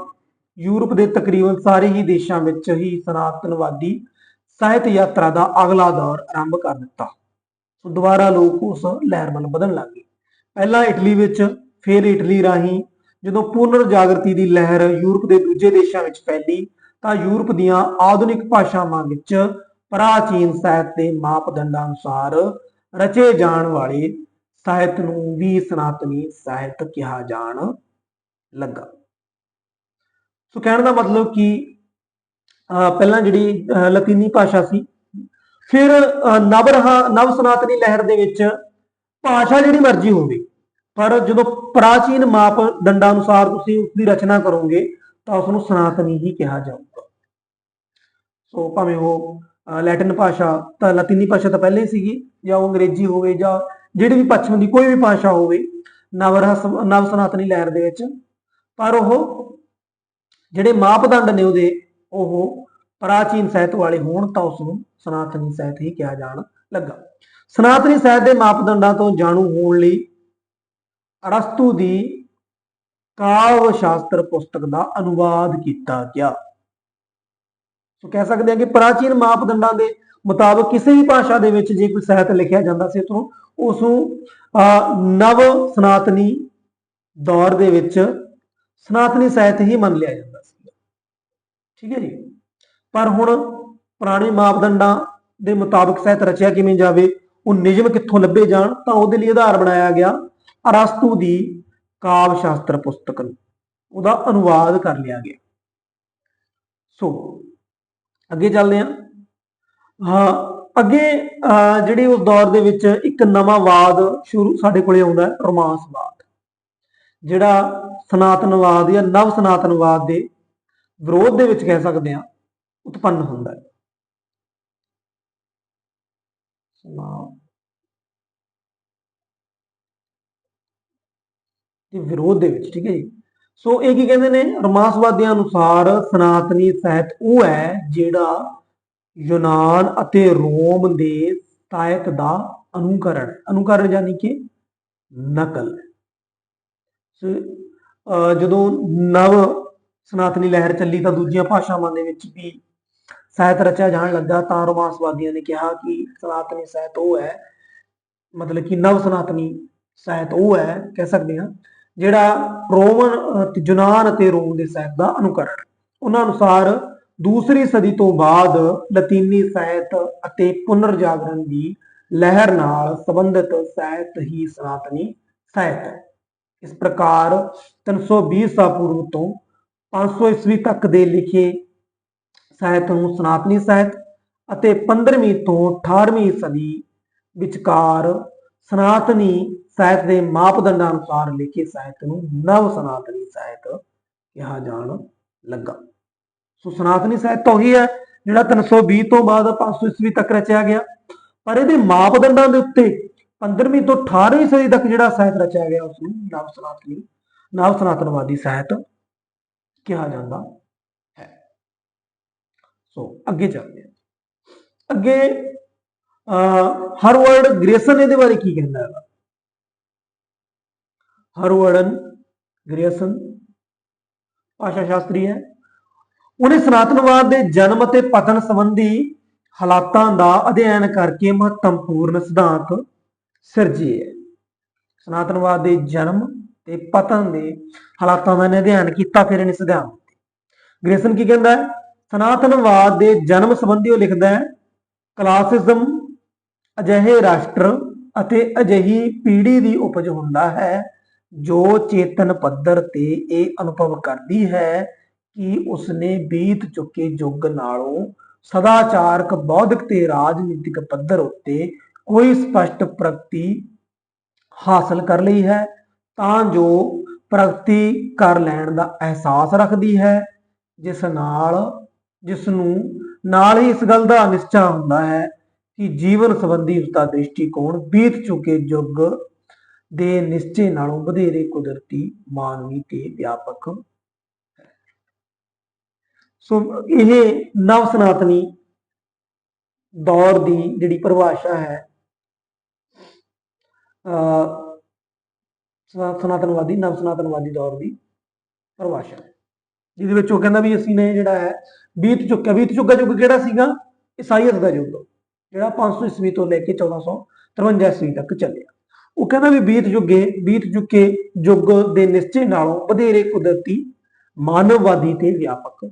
ਯੂਰਪ ਦੇ ਤਕਰੀਬਨ ਸਾਰੇ ਹੀ ਦੇਸ਼ਾਂ ਵਿੱਚ ਹੀ ਸਨਾਤਨਵਾਦੀ ਸਾਹਿਤ ਯਾਤਰਾ ਦਾ ਅਗਲਾ ਦੌਰ ਆਰੰਭ ਕਰ ਦਿੱਤਾ। ਸੋ ਦੁਬਾਰਾ ਲੋਕ ਉਸ ਲਹਿਰ ਵੱਲ ਵਧਣ ਲੱਗ ਗਏ। ਪਹਿਲਾਂ ਇਟਲੀ ਵਿੱਚ, ਫਿਰ ਇਟਲੀ ਰਾਹੀਂ ਜਦੋਂ ਪੁਨਰ ਜਾਗਰਤੀ ਦੀ ਲਹਿਰ ਯੂਰਪ ਦੇ ਦੂਜੇ ਦੇਸ਼ਾਂ ਵਿੱਚ ਫੈਲੀ, ਤਾਂ ਯੂਰਪ ਦੀਆਂ ਆਧੁਨਿਕ ਭਾਸ਼ਾਵਾਂ ਵਿੱਚ ਪ੍ਰਾਚੀਨ ਸਾਹਿਤ ਦੇ ਮਾਪਦੰਡਾਂ ਅਨੁਸਾਰ ਰਚੇ ਜਾਣ ਵਾਲੇ ਸਾਹਿਤ ਨੂੰ ਵੀ ਸਨਾਤਨੀ ਸਾਹਿਤ ਕਿਹਾ ਜਾਣ ਲੱਗਾ। ਸੋ ਕਹਿਣ ਦਾ ਮਤਲਬ ਕਿ ਪਹਿਲਾਂ ਜਿਹੜੀ ਲਾਤੀਨੀ ਭਾਸ਼ਾ ਸੀ, ਫਿਰ ਨਵ ਸਨਾਤਨੀ ਲਹਿਰ ਦੇ ਵਿੱਚ ਭਾਸ਼ਾ ਜਿਹੜੀ ਮਰਜ਼ੀ ਹੋਵੇ, ਪਰ ਜਦੋਂ ਪ੍ਰਾਚੀਨ ਮਾਪਦੰਡਾਂ ਅਨੁਸਾਰ ਤੁਸੀਂ ਉਸਦੀ ਰਚਨਾ ਕਰੋਗੇ ਤਾਂ ਉਸਨੂੰ ਸਨਾਤਨੀ ਹੀ ਕਿਹਾ ਜਾਊਗਾ। ਸੋ ਭਾਵੇਂ ਉਹ ਲੈਟਿਨ ਭਾਸ਼ਾ, ਤਾਂ ਲਾਤੀਨੀ ਭਾਸ਼ਾ ਤਾਂ ਪਹਿਲਾਂ ਹੀ ਸੀਗੀ, ਜਾਂ ਉਹ ਅੰਗਰੇਜ਼ੀ ਹੋਵੇ ਜਾਂ ਜਿਹੜੀ ਵੀ ਪੱਛਮ ਦੀ ਕੋਈ ਵੀ ਭਾਸ਼ਾ ਹੋਵੇ ਨਵ ਸਨਾਤਨੀ ਲਹਿਰ ਦੇ ਵਿੱਚ, ਪਰ ਉਹ ਜਿਹੜੇ ਮਾਪਦੰਡ ਨੇ ਉਹਦੇ, ਉਹ ਪ੍ਰਾਚੀਨ ਸਾਹਿਤ ਵਾਲੇ ਹੋਣ ਤਾਂ ਉਸਨੂੰ ਸਨਾਤਨੀ ਸਾਹਿਤ ਹੀ ਕਿਹਾ ਜਾਣ ਲੱਗਾ। ਸਨਾਤਨੀ ਸਾਹਿਤ ਦੇ ਮਾਪਦੰਡਾਂ ਤੋਂ ਜਾਣੂ ਹੋਣ ਲਈ ਅਰਸਤੂ ਦੀ ਕਾਵਿ ਸ਼ਾਸਤਰ ਪੁਸਤਕ ਦਾ ਅਨੁਵਾਦ ਕੀਤਾ ਗਿਆ। ਸੋ ਕਹਿ ਸਕਦੇ ਹਾਂ ਕਿ ਪ੍ਰਾਚੀਨ ਮਾਪਦੰਡਾਂ ਦੇ ਮੁਤਾਬਕ ਕਿਸੇ ਵੀ ਭਾਸ਼ਾ ਦੇ ਵਿੱਚ ਜੇ ਕੋਈ ਸਾਹਿਤ ਲਿਖਿਆ ਜਾਂਦਾ ਸੀ, ਉਸ ਨੂੰ ਨਵ ਸਨਾਤਨੀ ਦੌਰ ਦੇ ਵਿੱਚ ਸਨਾਤਨੀ ਸਾਹਿਤ ਹੀ ਮੰਨ ਲਿਆ ਜਾਂਦਾ ਸੀ। ਠੀਕ ਹੈ ਜੀ। ਪਰ ਹੁਣ ਪੁਰਾਣੇ ਮਾਪਦੰਡਾਂ ਦੇ ਮੁਤਾਬਕ ਸਾਹਿਤ ਰਚਿਆ ਕਿਵੇਂ ਜਾਵੇ, ਉਹ ਨਿਯਮ ਕਿੱਥੋਂ ਲੱਭੇ ਜਾਣ, ਤਾਂ ਉਹਦੇ ਲਈ ਆਧਾਰ ਬਣਾਇਆ ਗਿਆ ਅਰਸਤੂ ਦੀ ਕਾਵਿ ਸ਼ਾਸਤਰ ਪੁਸਤਕ ਨੂੰ, ਉਹਦਾ ਅਨੁਵਾਦ ਕਰ ਲਿਆ ਗਿਆ। ਸੋ ਅੱਗੇ ਚੱਲਦੇ ਹਾਂ। ਅੱਗੇ ਜਿਹੜੀ ਉਸ ਦੌਰ ਦੇ ਵਿੱਚ ਇੱਕ ਨਵਾਂ ਵਾਦ ਸ਼ੁਰੂ ਸਾਡੇ ਕੋਲੇ ਆਉਂਦਾ, ਰੋਮਾਂਸਵਾਦ, ਜਿਹੜਾ ਸਨਾਤਨਵਾਦ ਜਾਂ ਨਵ ਸਨਾਤਨਵਾਦ ਦੇ ਵਿਰੋਧ ਦੇ ਵਿੱਚ ਕਹਿ ਸਕਦੇ ਹਾਂ ਉਤਪੰਨ ਹੁੰਦਾ ਹੈ। ਤੇ ਵਿਰੋਧ ਦੇ ਵਿੱਚ, ਠੀਕ ਹੈ ਜੀ। ਸੋ ਇਹ ਕੀ ਕਹਿੰਦੇ ਨੇ, ਰੋਮਾਂਸਵਾਦੀਆਂ ਅਨੁਸਾਰ ਸਨਾਤਨੀ ਸਾਹਿਤ ਉਹ ਹੈ ਜਿਹੜਾ ਯੂਨਾਨ ਅਤੇ ਰੋਮ ਦੇ ਸਾਹਿਤ ਦਾ ਅਨੁਕਰਨ ਯਾਨੀ ਕਿ ਨਕਲ। ਜਦੋਂ ਨਵ ਸਨਾਤਨੀ ਲਹਿਰ ਚੱਲੀ ਤਾਂ ਦੂਜੀਆਂ ਭਾਸ਼ਾਵਾਂ ਦੇ ਵਿੱਚ ਵੀ ਸਾਹਿਤ ਰਚਿਆ ਜਾਣ ਲੱਗਾ, ਤਾਂ ਰੋਮਾਂਸਵਾਦੀਆਂ ਨੇ ਕਿਹਾ ਕਿ ਸਨਾਤਨੀ ਸਾਹਿਤ ਉਹ ਹੈ, ਮਤਲਬ ਕਿ ਨਵ ਸਨਾਤਨੀ ਸਾਹਿਤ ਉਹ ਹੈ ਕਹਿ ਸਕਦੇ ਹਾਂ ਜਿਹੜਾ ਯੂਨਾਨ ਅਤੇ ਰੋਮ ਦੇ ਸਾਹਿਤ ਦਾ ਅਨੁਕਰਨ। ਉਹਨਾਂ ਅਨੁਸਾਰ ਦੂਸਰੀ ਸਦੀ ਤੋਂ ਬਾਅਦ ਲਾਤੀਨੀ ਸਾਹਿਤ ਅਤੇ ਪੁਨਰ ਜਾਗਰਣ ਦੀ ਲਹਿਰ ਨਾਲ ਸੰਬੰਧਿਤ ਸਾਹਿਤ ਹੀ ਸਨਾਤਨੀ ਸਾਹਿਤ ਹੈ। ਇਸ ਪ੍ਰਕਾਰ 320 ਈਸਾ ਪੂਰਵ ਤੋਂ 500 ਈਸਵੀ ਤੱਕ ਦੇ ਲਿਖੇ ਸਾਹਿਤ ਨੂੰ ਸਨਾਤਨੀ ਸਾਹਿਤ ਅਤੇ 15ਵੀਂ ਤੋਂ 18ਵੀਂ ਸਦੀ ਵਿਚਕਾਰ ਸਨਾਤਨੀ ਸਾਹਿਤ ਦੇ ਮਾਪਦੰਡਾਂ ਅਨੁਸਾਰ ਲਿਖੇ ਸਾਹਿਤ ਨੂੰ ਨਵ ਸਨਾਤਨੀ ਸਾਹਿਤ ਕਿਹਾ ਜਾਣ ਲੱਗਾ। ਸੋ ਸਨਾਤਨੀ ਸਾਹਿਤ ਤਾਂ ਉਹੀ ਹੈ ਜਿਹੜਾ 320 ਤੋਂ ਬਾਅਦ 500 ਈਸਵੀ ਤੱਕ ਰਚਿਆ ਗਿਆ, ਪਰ ਇਹਦੇ ਮਾਪਦੰਡਾਂ ਦੇ ਉੱਤੇ 15ਵੀਂ ਤੋਂ 18ਵੀਂ ਸਦੀ ਤੱਕ ਜਿਹੜਾ ਸਾਹਿਤ ਰਚਿਆ ਗਿਆ ਉਸ ਨੂੰ ਨਵ ਸਨਾਤਨਵਾਦੀ ਸਾਹਿਤ ਕਿਹਾ ਜਾਂਦਾ ਹੈ। ਸੋ ਅੱਗੇ ਚੱਲਦੇ ਹਾਂ। ਅੱਗੇ ਹਰਵਰਡ ਗ੍ਰੇਸਨ ਇਹਦੇ ਬਾਰੇ ਕੀ ਕਹਿੰਦਾ ਹੈ? ਹਰਵਰਡ ਗ੍ਰੇਸਨ ਭਾਸ਼ਾ ਸ਼ਾਸਤਰੀ ਹੈ। ਉਹਨੇ ਸਨਾਤਨਵਾਦ ਦੇ ਜਨਮ ਅਤੇ ਪਤਨ ਸੰਬੰਧੀ ਹਾਲਾਤਾਂ ਦਾ ਅਧਿਐਨ ਕਰਕੇ ਮਹੱਤਵਪੂਰਨ ਸਿਧਾਂਤ ਸਿਰਜੇ ਹੈ। ਸਨਾਤਨਵਾਦ ਦੇ ਜਨਮ ਤੇ ਪਤਨ ਦੇ ਹਾਲਾਤਾਂ ਦਾ ਅਧਿਐਨ ਕੀਤਾ, ਫਿਰ ਇਹਨੇ ਸਿਧਾਂਤ ਦਿੱਤੇ। ਗ੍ਰੇਸਨ ਕੀ ਕਹਿੰਦਾ ਹੈ? ਸਨਾਤਨਵਾਦ ਦੇ ਜਨਮ ਸੰਬੰਧੀ ਉਹ ਲਿਖਦਾ ਹੈ, ਕਲਾਸਿਜ਼ਮ ਅਜਿਹੇ ਰਾਸ਼ਟਰ ਅਤੇ ਅਜਿਹੀ ਪੀੜ੍ਹੀ ਦੀ ਉਪਜ ਹੁੰਦਾ ਹੈ ਜੋ ਚੇਤਨ ਪੱਧਰ ਤੇ ਇਹ ਅਨੁਭਵ ਕਰਦੀ ਹੈ ਕਿ ਉਸਨੇ ਬੀਤ ਚੁੱਕੇ ਯੁੱਗ ਨਾਲੋਂ ਸਦਾਚਾਰਕ, ਬੌਧਿਕ ਤੇ ਰਾਜਨੀਤਿਕ ਪੱਧਰ ਉੱਤੇ ਕੋਈ ਸਪਸ਼ਟ ਪ੍ਰਗਤੀ ਹਾਸਲ ਕਰ ਲਈ ਹੈ, ਤਾਂ ਜੋ ਪ੍ਰਗਤੀ ਕਰ ਲੈਣ ਦਾ ਅਹਿਸਾਸ ਰੱਖਦੀ ਹੈ, ਜਿਸ ਨੂੰ ਨਾਲ ਹੀ ਇਸ ਗੱਲ ਦਾ ਨਿਸ਼ਚਾ ਹੁੰਦਾ ਹੈ ਕਿ ਜੀਵਨ ਸੰਬੰਧੀ ਉਸਦਾ ਦ੍ਰਿਸ਼ਟੀਕੋਣ ਬੀਤ ਚੁੱਕੇ ਯੁੱਗ ਦੇ ਨਿਸ਼ਚੇ ਨਾਲੋਂ ਵਧੇਰੇ ਕੁਦਰਤੀ, ਮਾਨਵੀ ਤੇ ਵਿਆਪਕ ਹੈ। ਸੋ ਇਹ ਨਵ ਸਨਾਤਨੀ ਦੌਰ ਦੀ ਜਿਹੜੀ ਪਰਿਭਾਸ਼ਾ ਹੈ, ਸਨਾਤਨਵਾਦੀ ਨਵ ਸਨਾਤਨਵਾਦੀ ਦੌਰ ਦੀ ਪਰਿਭਾਸ਼ਾ, ਜਿਹਦੇ ਵਿੱਚ ਉਹ ਕਹਿੰਦਾ ਵੀ ਅਸੀਂ ਨੇ ਜਿਹੜਾ ਹੈ ਬੀਤ ਚੁੱਕਾ ਯੁੱਗ ਕਿਹੜਾ ਸੀਗਾ? ਈਸਾਈਅਤ ਦਾ ਯੁੱਗ, ਜਿਹੜਾ 500 ਈਸਵੀ ਤੋਂ ਲੈ ਕੇ 1453 ਈਸਵੀ ਤੱਕ ਚੱਲਿਆ। ਉਹ ਕਹਿੰਦਾ ਵੀ ਬੀਤ ਚੁੱਕੇ ਯੁੱਗ ਦੇ ਨਿਸ਼ਚੇ ਨਾਲੋਂ ਵਧੇਰੇ ਕੁਦਰਤੀ, ਮਾਨਵਵਾਦੀ ਤੇ ਵਿਆਪਕ ਹੈ।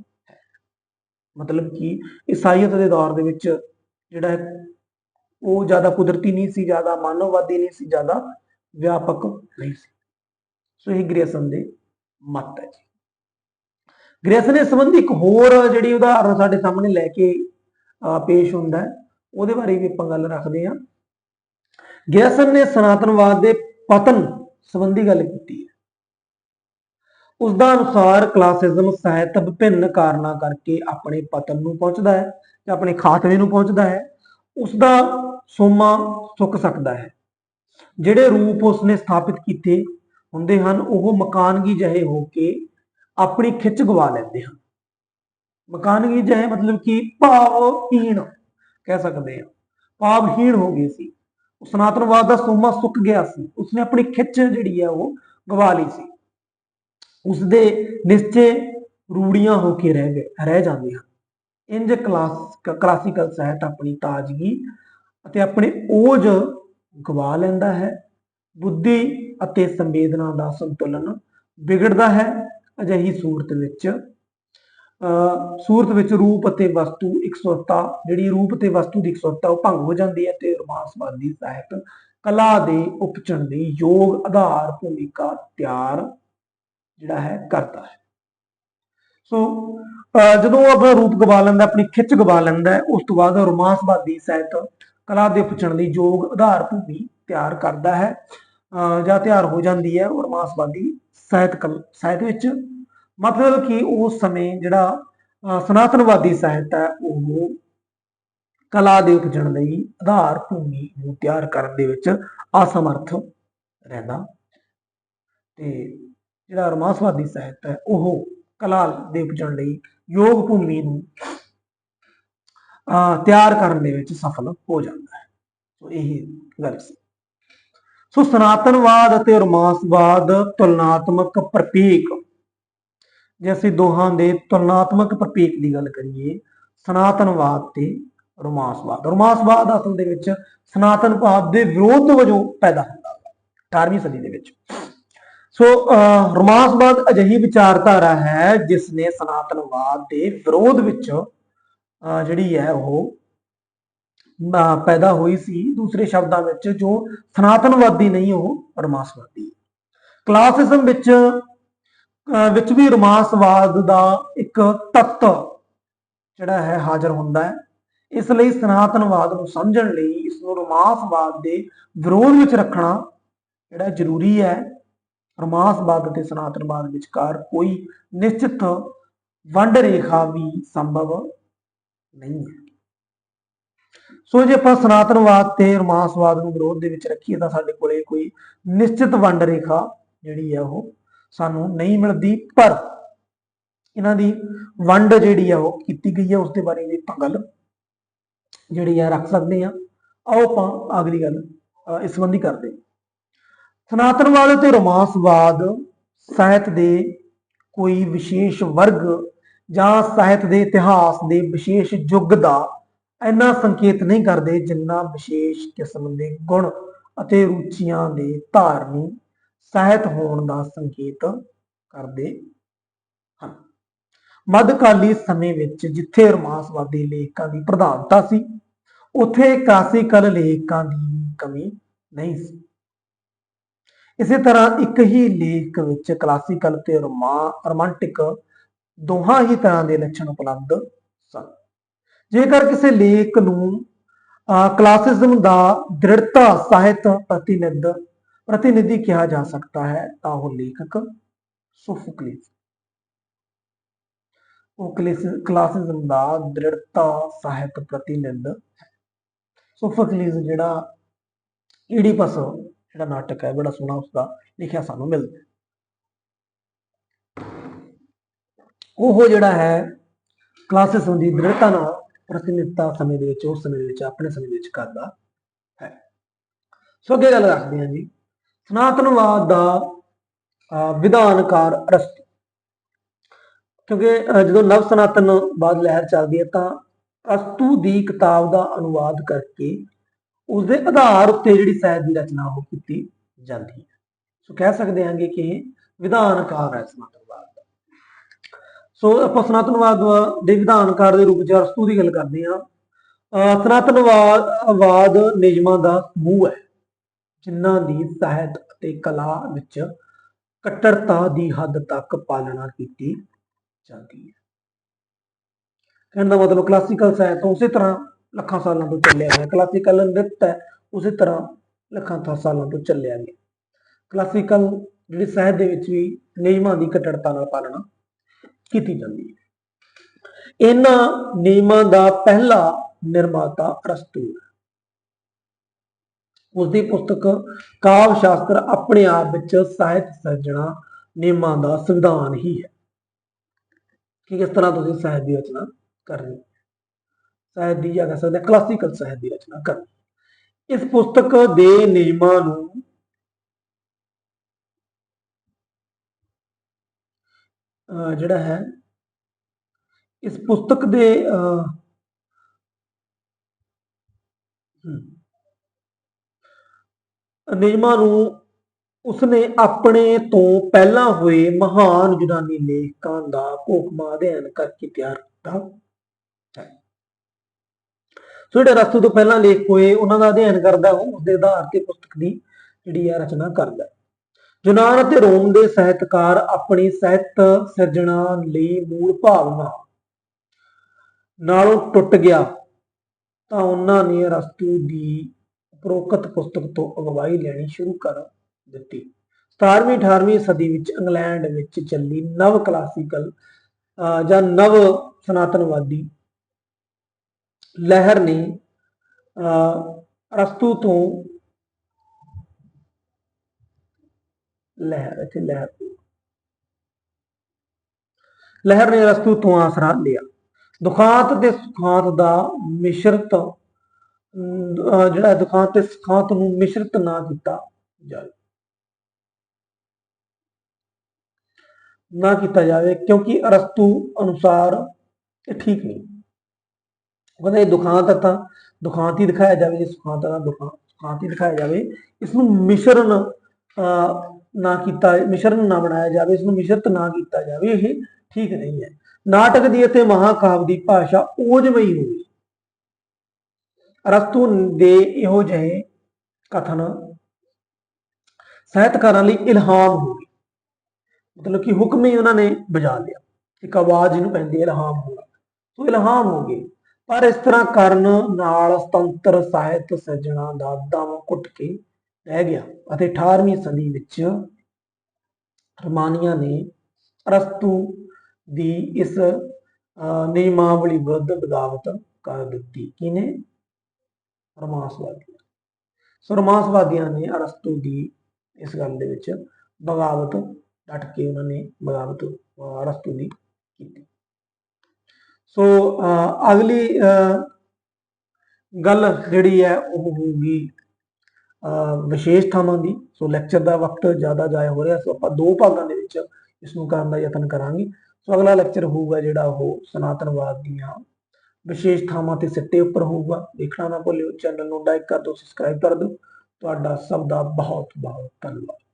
ਮਤਲਬ ਕਿ ਈਸਾਈਅਤ ਦੇ ਦੌਰ ਦੇ ਵਿੱਚ ਜਿਹੜਾ ਹੈ ਉਹ ਜ਼ਿਆਦਾ ਕੁਦਰਤੀ ਨਹੀਂ ਸੀ, ਜ਼ਿਆਦਾ ਮਾਨਵਵਾਦੀ ਨਹੀਂ ਸੀ, ਜ਼ਿਆਦਾ ਵਿਆਪਕ ਨਹੀਂ ਸੀ। ਸੋ ਇਹ ਗ੍ਰੇਸਨ ਦੇ ਮਤ ਹੈ ਜੀ। ਗ੍ਰੇਸਨ ਇਸ ਸੰਬੰਧੀ ਇੱਕ ਹੋਰ ਜਿਹੜੀ ਉਦਾਹਰਨ ਸਾਡੇ ਸਾਹਮਣੇ ਲੈ ਕੇ ਪੇਸ਼ ਹੁੰਦਾ ਹੈ, ਉਹਦੇ ਬਾਰੇ ਵੀ ਆਪਾਂ ਗੱਲ ਰੱਖਦੇ ਹਾਂ। ਗ੍ਰੇਸਨ ਨੇ ਸਨਾਤਨਵਾਦ ਦੇ ਪਤਨ ਸੰਬੰਧੀ ਗੱਲ ਕੀਤੀ ਹੈ। ਉਸ ਦਾ ਅਨੁਸਾਰ ਕਲਾਸਿਜ਼ਮ ਸਾਹਿਤ ਵਿਭਿੰਨ ਕਾਰਨਾਂ ਕਰਕੇ ਆਪਣੇ ਪਤਨ ਨੂੰ ਪਹੁੰਚਦਾ ਹੈ ਜਾਂ ਆਪਣੇ ਖਾਤਮੇ ਨੂੰ ਪਹੁੰਚਦਾ ਹੈ। ਉਸ ਦਾ ਸੋਮਾ ਸੁੱਕ ਸਕਦਾ ਹੈ। ਜਿਹੜੇ ਰੂਪ ਉਸਨੇ ਸਥਾਪਿਤ ਕੀਤੇ ਹੁੰਦੇ ਹਨ ਉਹ ਮਕਾਨਗੀ ਜਿਹੇ ਹੋ ਕੇ ਆਪਣੀ ਖਿੱਚ ਗਵਾ ਲੈਂਦੇ ਹਨ। ਮਕਾਨਗੀ ਜਿਹੇ ਮਤਲਬ ਕਿ ਭਾਵਹੀਣ ਕਹਿ ਸਕਦੇ ਹਾਂ, ਭਾਵਹੀਣ ਹੋ ਗਏ ਸੀ। ਸਨਾਤਨਵਾਦ ਦਾ ਸੋਮਾ ਸੁੱਕ ਗਿਆ ਸੀ, ਉਸਨੇ ਆਪਣੀ ਖਿੱਚ ਜਿਹੜੀ ਹੈ ਉਹ ਗਵਾ ਲਈ ਸੀ। ਉਸਦੇ ਨਿਸ਼ਚੇ ਰੂੜੀਆਂ ਹੋ ਕੇ ਰਹਿ ਜਾਂਦੇ ਹਨ। ਇੰਜ ਕਲਾਸੀਕਲ ਸਾਹਿਤ ਆਪਣੀ ਤਾਜ਼ਗੀ ਅਤੇ ਆਪਣੇ ਓਜ ਗਵਾ ਲੈਂਦਾ ਹੈ। ਬੁੱਧੀ ਅਤੇ ਸੰਵੇਦਨਾ ਦਾ ਸੰਤੁਲਨ ਵਿਗੜਦਾ ਹੈ। ਅਜਿਹੀ ਸੂਰਤ ਵਿੱਚ ਰੂਪ ਅਤੇ ਵਸਤੂ ਇਕਸੁਰਤਾ, ਜਿਹੜੀ ਰੂਪ ਤੇ ਵਸਤੂ ਦੀ ਇਕਸੁਰਤਾ ਉਹ ਭੰਗ ਹੋ ਜਾਂਦੀ ਹੈ ਤੇ ਰੋਮਾਂਸਵਾਦੀ ਸਾਹਿਤ ਕਲਾ ਦੇ ਉਪਜਣ ਦੀ ਯੋਗ ਆਧਾਰ ਭੂਮਿਕਾ ਤਿਆਰ ਜਿਹੜਾ ਹੈ ਕਰਦਾ ਹੈ। ਸੋ ਜਦੋਂ ਆਪਣਾ ਰੂਪ ਗਵਾ ਲੈਂਦਾ, ਆਪਣੀ ਖਿੱਚ ਗਵਾ ਲੈਂਦਾ ਹੈ, ਉਸ ਤੋਂ ਬਾਅਦ ਰੋਮਾਂਸਵਾਦੀ ਸਾਹਿਤ ਕਲਾ ਦੇ ਉਪਜਣ ਦੀ ਯੋਗ ਆਧਾਰ ਭੂਮੀ ਤਿਆਰ ਕਰਦਾ ਹੈ ਜਾਂ ਤਿਆਰ ਹੋ ਜਾਂਦੀ ਹੈ ਰੋਮਾਂਸਵਾਦੀ ਸਾਹਿਤ ਵਿੱਚ। ਮਤਲਬ ਕਿ ਉਸ ਸਮੇਂ ਜਿਹੜਾ ਸਨਾਤਨਵਾਦੀ ਸਾਹਿਤ ਹੈ ਉਹ ਕਲਾ ਦੇ ਉਪਜਣ ਲਈ ਆਧਾਰ ਭੂਮੀ ਨੂੰ ਤਿਆਰ ਕਰਨ ਦੇ ਵਿੱਚ ਅਸਮਰਥ ਰਹਿੰਦਾ, ਤੇ ਜਿਹੜਾ ਰੋਮਾਂਸਵਾਦੀ ਸਾਹਿਤ ਹੈ ਉਹ ਕਲਾ ਦੇ ਉਪਜਣ ਲਈ ਯੋਗ ਭੂਮੀ ਨੂੰ ਤਿਆਰ ਕਰਨ ਦੇ ਵਿੱਚ ਸਫਲ ਹੋ ਜਾਂਦਾ ਹੈ। ਸੋ ਇਹ ਗੱਲ ਸੀ। ਸੋ ਸਨਾਤਨਵਾਦ ਅਤੇ ਰੋਮਾਂਸਵਾਦ ਤੁਲਨਾਤਮਕ ਪ੍ਰਤੀਕ, ਜੇ ਅਸੀਂ ਦੋਹਾਂ ਦੇ ਤੁਲਨਾਤਮਕ ਪ੍ਰਤੀਕ ਦੀ ਗੱਲ ਕਰੀਏ, ਸਨਾਤਨਵਾਦ ਤੇ ਰੋਮਾਂਸਵਾਦ ਅਸਲ ਦੇ ਵਿੱਚ ਸਨਾਤਨਵਾਦ ਦੇ ਵਿਰੋਧ ਵਜੋਂ ਪੈਦਾ ਹੁੰਦਾ 18ਵੀਂ ਸਦੀ ਦੇ ਵਿੱਚ। ਸੋ ਰੋਮਾਂਸਵਾਦ ਅਜਿਹੀ ਵਿਚਾਰਧਾਰਾ ਹੈ ਜਿਸ ਨੇ ਸਨਾਤਨਵਾਦ ਦੇ ਵਿਰੋਧ ਵਿੱਚ ਜਿਹੜੀ ਹੈ ਉਹ ਪੈਦਾ ਹੋਈ ਸੀ। ਦੂਸਰੇ ਸ਼ਬਦਾਂ ਵਿੱਚ ਜੋ ਸਨਾਤਨਵਾਦੀ ਨਹੀਂ ਉਹ ਰੋਮਾਂਸਵਾਦੀ। ਕਲਾਸਿਜ਼ਮ ਵਿੱਚ ਵੀ ਰੋਮਾਂਸਵਾਦ ਦਾ ਇੱਕ ਤੱਤ ਜਿਹੜਾ ਹੈ ਹਾਜ਼ਰ ਹੁੰਦਾ ਹੈ। ਇਸ ਲਈ ਸਨਾਤਨਵਾਦ ਨੂੰ ਸਮਝਣ ਲਈ ਇਸ ਨੂੰ ਰੋਮਾਂਸਵਾਦ ਦੇ ਵਿਰੋਧ ਵਿੱਚ ਰੱਖਣਾ ਜਿਹੜਾ ਜ਼ਰੂਰੀ ਹੈ। ਰੋਮਾਂਸਵਾਦ ਅਤੇ ਸਨਾਤਨਵਾਦ ਵਿਚਕਾਰ ਕੋਈ ਨਿਸ਼ਚਿਤ ਵੰਡ ਰੇਖਾ ਵੀ ਸੰਭਵ ਨਹੀਂ ਹੈ। ਸੋ ਜੇ ਆਪਾਂ ਸਨਾਤਨਵਾਦ ਤੇ ਰੋਮਾਂਸਵਾਦ ਨੂੰ ਵਿਰੋਧ ਦੇ ਵਿੱਚ ਰੱਖੀਏ ਤਾਂ ਸਾਡੇ ਕੋਲੇ ਕੋਈ ਨਿਸ਼ਚਿਤ ਵੰਡ ਰੇਖਾ ਜਿਹੜੀ ਹੈ ਉਹ ਸਾਨੂੰ ਨਹੀਂ ਮਿਲਦੀ, ਪਰ ਇਹਨਾਂ ਦੀ ਵੰਡ ਜਿਹੜੀ ਆ ਉਹ ਕੀਤੀ ਗਈ ਹੈ, ਉਸ ਦੇ ਬਾਰੇ ਵੀ ਆਪਾਂ ਗੱਲ ਜਿਹੜੀ ਆ ਰੱਖ ਸਕਦੇ ਹਾਂ। ਆਓ ਆਪਾਂ ਅਗਲੀ ਗੱਲ ਇਸ ਸੰਬੰਧੀ ਕਰਦੇ। ਸਨਾਤਨਵਾਦ ਅਤੇ ਰੋਮਾਂਸਵਾਦ ਸਾਹਿਤ ਦੇ ਕੋਈ ਵਿਸ਼ੇਸ਼ ਵਰਗ ਜਾਂ ਸਾਹਿਤ ਦੇ ਇਤਿਹਾਸ ਦੇ ਵਿਸ਼ੇਸ਼ ਯੁੱਗ ਦਾ ਇੰਨਾ ਸੰਕੇਤ ਨਹੀਂ ਕਰਦੇ ਜਿੰਨਾ ਵਿਸ਼ੇਸ਼ ਕਿਸਮ ਦੇ ਗੁਣ ਅਤੇ ਰੁਚੀਆਂ ਦੇ ਧਾਰਨੀ ਸਾਹਿਤ ਹੋਣ ਦਾ ਸੰਕੇਤ ਕਰਦੇ ਹਨ। ਮੱਧਕਾਲੀ ਸਮੇਂ ਵਿੱਚ ਜਿੱਥੇ ਰੋਮਾਂਸਵਾਦੀ ਲੇਖਕਾਂ ਦੀ ਪ੍ਰਧਾਨਤਾ ਸੀ, ਉੱਥੇ ਕਲਾਸੀਕਲ ਲੇਖਕਾਂ ਦੀ ਕਮੀ ਨਹੀਂ ਸੀ। ਇਸੇ ਤਰ੍ਹਾਂ ਇੱਕ ਹੀ ਲੇਖ ਵਿੱਚ ਕਲਾਸੀਕਲ ਤੇ ਰੋਮਾਂਟਿਕ ਦੋਹਾਂ ਹੀ ਤਰ੍ਹਾਂ ਦੇ ਲੱਛਣ ਉਪਲਬਧ ਸਨ। ਜੇਕਰ ਕਿਸੇ ਲੇਖ ਨੂੰ ਕਲਾਸਿਜ਼ਮ ਦਾ ਦ੍ਰਿੜਤਾ ਸਾਹਿਤ ਪ੍ਰਤੀਨਿਧੀ ਕਿਹਾ ਜਾ ਸਕਦਾ ਹੈ ਤਾਂ ਉਹ ਲੇਖਕ ਸੋਫੋਕਲੀਸ। ਉਹ ਕਲਾਸਿਜ਼ਮ ਦਾ ਦ੍ਰਿੜਤਾ ਸਾਹਿਤ ਪ੍ਰਤੀਨਿਧ ਹੈ। ਸੋਫੋਕਲੀਸ ਜਿਹੜਾ ਈਡੀਪਸ ਜਿਹੜਾ ਨਾਟਕ ਹੈ ਬੜਾ ਸੋਹਣਾ ਉਸਦਾ ਲਿਖਿਆ ਸਾਨੂੰ ਮਿਲਦਾ। ਉਹ ਜਿਹੜਾ ਹੈ ਕਲਾਸਿਜ਼ਮ ਦੀ ਦ੍ਰਿੜਤਾ ਨਾਲ ਪ੍ਰਤੀਨਿਧਤਾ ਸਮੇਂ ਦੇ ਵਿੱਚ ਉਸ ਸਮੇਂ ਦੇ ਵਿੱਚ ਆਪਣੇ ਸਮੇਂ ਦੇ ਵਿੱਚ ਕਰਦਾ ਹੈ। ਸੋ ਅੱਗੇ ਗੱਲ ਰੱਖਦੇ ਹਾਂ ਜੀ, ਸਨਾਤਨਵਾਦ ਦਾ ਵਿਧਾਨਕਾਰ ਅਰਸਤੂ। ਕਿਉਂਕਿ ਜਦੋਂ ਨਵ ਸਨਾਤਨਵਾਦ ਲਹਿਰ ਚੱਲਦੀ ਹੈ ਤਾਂ ਅਰਸਤੂ ਦੀ ਕਿਤਾਬ ਦਾ ਅਨੁਵਾਦ ਕਰਕੇ ਉਸਦੇ ਆਧਾਰ ਉੱਤੇ ਜਿਹੜੀ ਸਾਹਿਤ ਦੀ ਰਚਨਾ ਉਹ ਕੀਤੀ ਜਾਂਦੀ ਹੈ। ਸੋ ਕਹਿ ਸਕਦੇ ਹਾਂਗੇ ਕਿ ਇਹ ਵਿਧਾਨਕਾਰ ਹੈ ਸਨਾਤਨਵਾਦ ਦਾ। ਸੋ ਆਪਾਂ ਸਨਾਤਨਵਾਦ ਦੇ ਵਿਧਾਨਕਾਰ ਦੇ ਰੂਪ ਚ ਅਰਸਤੂ ਦੀ ਗੱਲ ਕਰਦੇ ਹਾਂ। ਸਨਾਤਨਵਾਦ ਨਿਯਮਾਂ ਦਾ ਸਮੂਹ ਹੈ ਜਿਨ੍ਹਾਂ ਦੀ ਸਾਹਿਤ ਅਤੇ ਕਲਾ ਵਿੱਚ ਕੱਟੜਤਾ ਦੀ ਹੱਦ ਤੱਕ ਪਾਲਣਾ ਕੀਤੀ ਜਾਂਦੀ ਹੈ। ਕਹਿਣ ਦਾ ਮਤਲਬ ਕਲਾਸੀਕਲ ਸਾਹਿਤ ਉਸੇ ਤਰ੍ਹਾਂ ਲੱਖਾਂ ਸਾਲਾਂ ਤੋਂ ਚੱਲਿਆ ਗਿਆ, ਕਲਾਸੀਕਲ ਨ੍ਰਿਤ ਹੈ ਉਸੇ ਤਰ੍ਹਾਂ ਲੱਖਾਂ ਸਾਲਾਂ ਤੋਂ ਚੱਲਿਆ ਗਿਆ। ਕਲਾਸੀਕਲ ਜਿਹੜੀ ਸਾਹਿਤ ਦੇ ਵਿੱਚ ਵੀ ਨਿਯਮਾਂ ਦੀ ਕੱਟੜਤਾ ਨਾਲ ਪਾਲਣਾ ਕੀਤੀ ਜਾਂਦੀ ਹੈ। ਇਹਨਾਂ ਨਿਯਮਾਂ ਦਾ ਪਹਿਲਾ ਨਿਰਮਾਤਾ ਅਰਸਤੂ ਹੈ। ਉਸਦੀ ਪੁਸਤਕ ਕਾਵਿ ਸ਼ਾਸਤਰ ਆਪਣੇ ਆਪ ਵਿੱਚ ਸਾਹਿਤ ਸਿਰਜਣਾ ਨਿਯਮਾਂ ਦਾ ਸੰਵਿਧਾਨ ਹੀ ਹੈ ਕਿ ਕਿਸ ਤਰ੍ਹਾਂ ਤੁਸੀਂ ਸਾਹਿਤ ਦੀ ਰਚਨਾ ਕਰਨੀ, ਸਾਹਿਤ ਦੀ ਜਾਂ ਕਹਿ ਸਕਦੇ ਕਲਾਸੀਕਲ ਸਾਹਿਤ ਦੀ ਰਚਨਾ ਕਰਨੀ। ਇਸ ਪੁਸਤਕ ਦੇ ਨਿਯਮਾਂ ਨੂੰ ਜਿਹੜਾ ਹੈ ਇਸ ਪੁਸਤਕ ਦੇ ਨਿਯਮਾਂ ਨੂੰ ਉਸਨੇ ਆਪਣੇ ਤੋਂ ਪਹਿਲਾਂ ਹੋਏ ਮਹਾਨ ਯੂਨਾਨੀ ਲੇਖਕਾਂ ਦਾ ਘੋਖਵਾਂ ਅਧਿਐਨ ਕਰਕੇ ਤਿਆਰ ਕੀਤਾ ਹੈ। ਸੋ ਜਿਹੜੇ ਅਰਸਤੂ ਤੋਂ ਪਹਿਲਾਂ ਲੇਖ ਹੋਏ ਉਹਨਾਂ ਦਾ ਅਧਿਐਨ ਕਰਦਾ, ਉਸਦੇ ਆਧਾਰ ਤੇ ਪੁਸਤਕ ਦੀ ਜਿਹੜੀ ਆ ਰਚਨਾ ਕਰਦਾ। ਯੂਨਾਨ ਅਤੇ ਰੋਮ ਦੇ ਸਾਹਿਤਕਾਰ ਆਪਣੀ ਸਾਹਿਤ ਸਿਰਜਣਾ ਲਈ ਮੂਲ ਭਾਵਨਾ ਨਾਲੋਂ ਟੁੱਟ ਗਿਆ ਤਾਂ ਉਹਨਾਂ ਨੇ ਅਰਸਤੂ ਦੀ ਉਪਰੋਕਤ ਪੁਸਤਕ ਤੋਂ ਅਗਵਾਈ ਲੈਣੀ ਸ਼ੁਰੂ ਕਰ ਦਿੱਤੀ। 17ਵੀਂ 18ਵੀਂ ਸਦੀ ਵਿੱਚ ਇੰਗਲੈਂਡ ਵਿੱਚ ਚੱਲੀ ਨਵ ਕਲਾਸੀਕਲ ਜਾਂ ਨਵ ਸਨਾਤਨਵਾਦੀ ਲਹਿਰ ਨੇ ਅਰਸਤੂ ਤੋਂ ਲਹਿਰ ਨੇ ਅਰਸਤੂ ਤੋਂ ਆਸਰਾ ਲਿਆ। ਦੁਖਾਂਤ ਤੇ ਸੁਖਾਂਤ ਦਾ ਮਿਸ਼ਰਤ ਜਿਹੜਾ ਦੁਖਾਂਤ ਤੇ ਸੁਖਾਂਤ ਨੂੰ ਮਿਸ਼ਰਤ ਨਾ ਕੀਤਾ ਜਾਵੇ ਕਿਉਂਕਿ ਅਰਸਤੂ ਅਨੁਸਾਰ ਇਹ ਠੀਕ ਨਹੀਂ। ਕਹਿੰਦੇ ਦੁਖਾਂਤ ਤਾਂ ਦੁਖਾਂਤ ਹੀ ਦਿਖਾਇਆ ਜਾਵੇ, ਜੇ ਸੁਖਾਂਤ ਦਾ ਸੁਖਾਂਤ ਹੀ ਦਿਖਾਇਆ ਜਾਵੇ, ਇਸ ਨੂੰ ਮਿਸ਼ਰਨ ਨਾ ਬਣਾਇਆ ਜਾਵੇ, ਇਸ ਨੂੰ ਮਿਸ਼ਰਤ ਨਾ ਕੀਤਾ ਜਾਵੇ, ਇਹ ਠੀਕ ਨਹੀਂ ਹੈ। ਨਾਟਕ ਦੀ ਅਤੇ ਮਹਾਕਾਵਿ ਦੀ ਭਾਸ਼ਾ ਓਜਮਈ ਹੋਈ। ਅਰਸਤੂ ਦੇ ਇਹੋ ਜਿਹੇ ਕਥਨ ਸਾਹਿਤਕਾਰਾਂ ਲਈ ਇਲਹਾਮ ਹੋ ਗਏ, ਮਤਲਬ ਕਿ ਹੁਕਮ ਹੀ ਉਹਨਾਂ ਨੇ ਬਜਾ ਲਿਆ, ਇੱਕ ਆਵਾਜ਼ ਇਹਨੂੰ ਪੈਂਦੀ ਹੈ ਇਲਹਾਮ ਹੋਣਾ। ਸੋ ਇਲਹਾਮ ਹੋ ਗਏ, ਪਰ ਇਸ ਤਰ੍ਹਾਂ ਕਰਨ ਨਾਲ ਸੁਤੰਤਰ ਸਾਹਿਤ ਸਿਰਜਣਾ ਦਾ ਦਮ ਘੁੱਟ ਕੇ ਰਹਿ ਗਿਆ ਅਤੇ 18ਵੀਂ ਸਦੀ ਵਿੱਚ ਰਮਾਨੀਆਂ ਨੇ ਅਰਸਤੂ ਦੀ ਇਸ ਨਿਯਮਾਵਲੀ ਵਿਰੁੱਧ ਬਗਾਵਤ ਕਰ ਦਿੱਤੀ। ਕਿਹਨੇ? ਰੋਮਾਂਸਵਾਦੀਆਂ। ਸੋ ਰੋਮਾਂਸਵਾਦੀਆਂ ਨੇ ਅਰਸਤੂ ਦੀ ਇਸ ਗੱਲ ਦੇ ਵਿੱਚ ਬਗਾਵਤ ਡਟ ਕੇ ਉਹਨਾਂ ਨੇ ਬਗਾਵਤ ਅਰਸਤੂ ਦੀ ਕੀਤੀ। ਸੋ ਅਗਲੀ ਗੱਲ ਜਿਹੜੀ ਹੈ ਉਹ ਹੋਊਗੀ ਵਿਸ਼ੇਸ਼ਤਾਵਾਂ ਦੀ। ਸੋ ਲੈਕਚਰ ਦਾ ਵਕਤ ਜ਼ਿਆਦਾ ਜ਼ਾਇਆ ਹੋ ਰਿਹਾ, ਸੋ ਆਪਾਂ ਦੋ ਭਾਗਾਂ ਦੇ ਵਿੱਚ ਇਸ ਨੂੰ ਕਰਨ ਦਾ ਯਤਨ ਕਰਾਂਗੇ। ਸੋ ਅਗਲਾ ਲੈਕਚਰ ਹੋਊਗਾ ਜਿਹੜਾ ਉਹ ਸਨਾਤਨਵਾਦ ਦੀਆਂ ਵਿਸ਼ੇਸ਼ ਥਾਵਾਂ ਤੇ ਸਿੱਟੇ ਉੱਪਰ ਹੋਊਗਾ, ਦੇਖਣਾ ਨਾ ਭੁੱਲਿਓ। ਚੈਨਲ ਨੂੰ ਲਾਈਕ ਕਰ ਦਿਓ, ਸਬਸਕ੍ਰਾਈਬ ਕਰ ਦਿਓ। ਤੁਹਾਡਾ ਸਭ ਦਾ ਬਹੁਤ ਬਹੁਤ ਧੰਨਵਾਦ।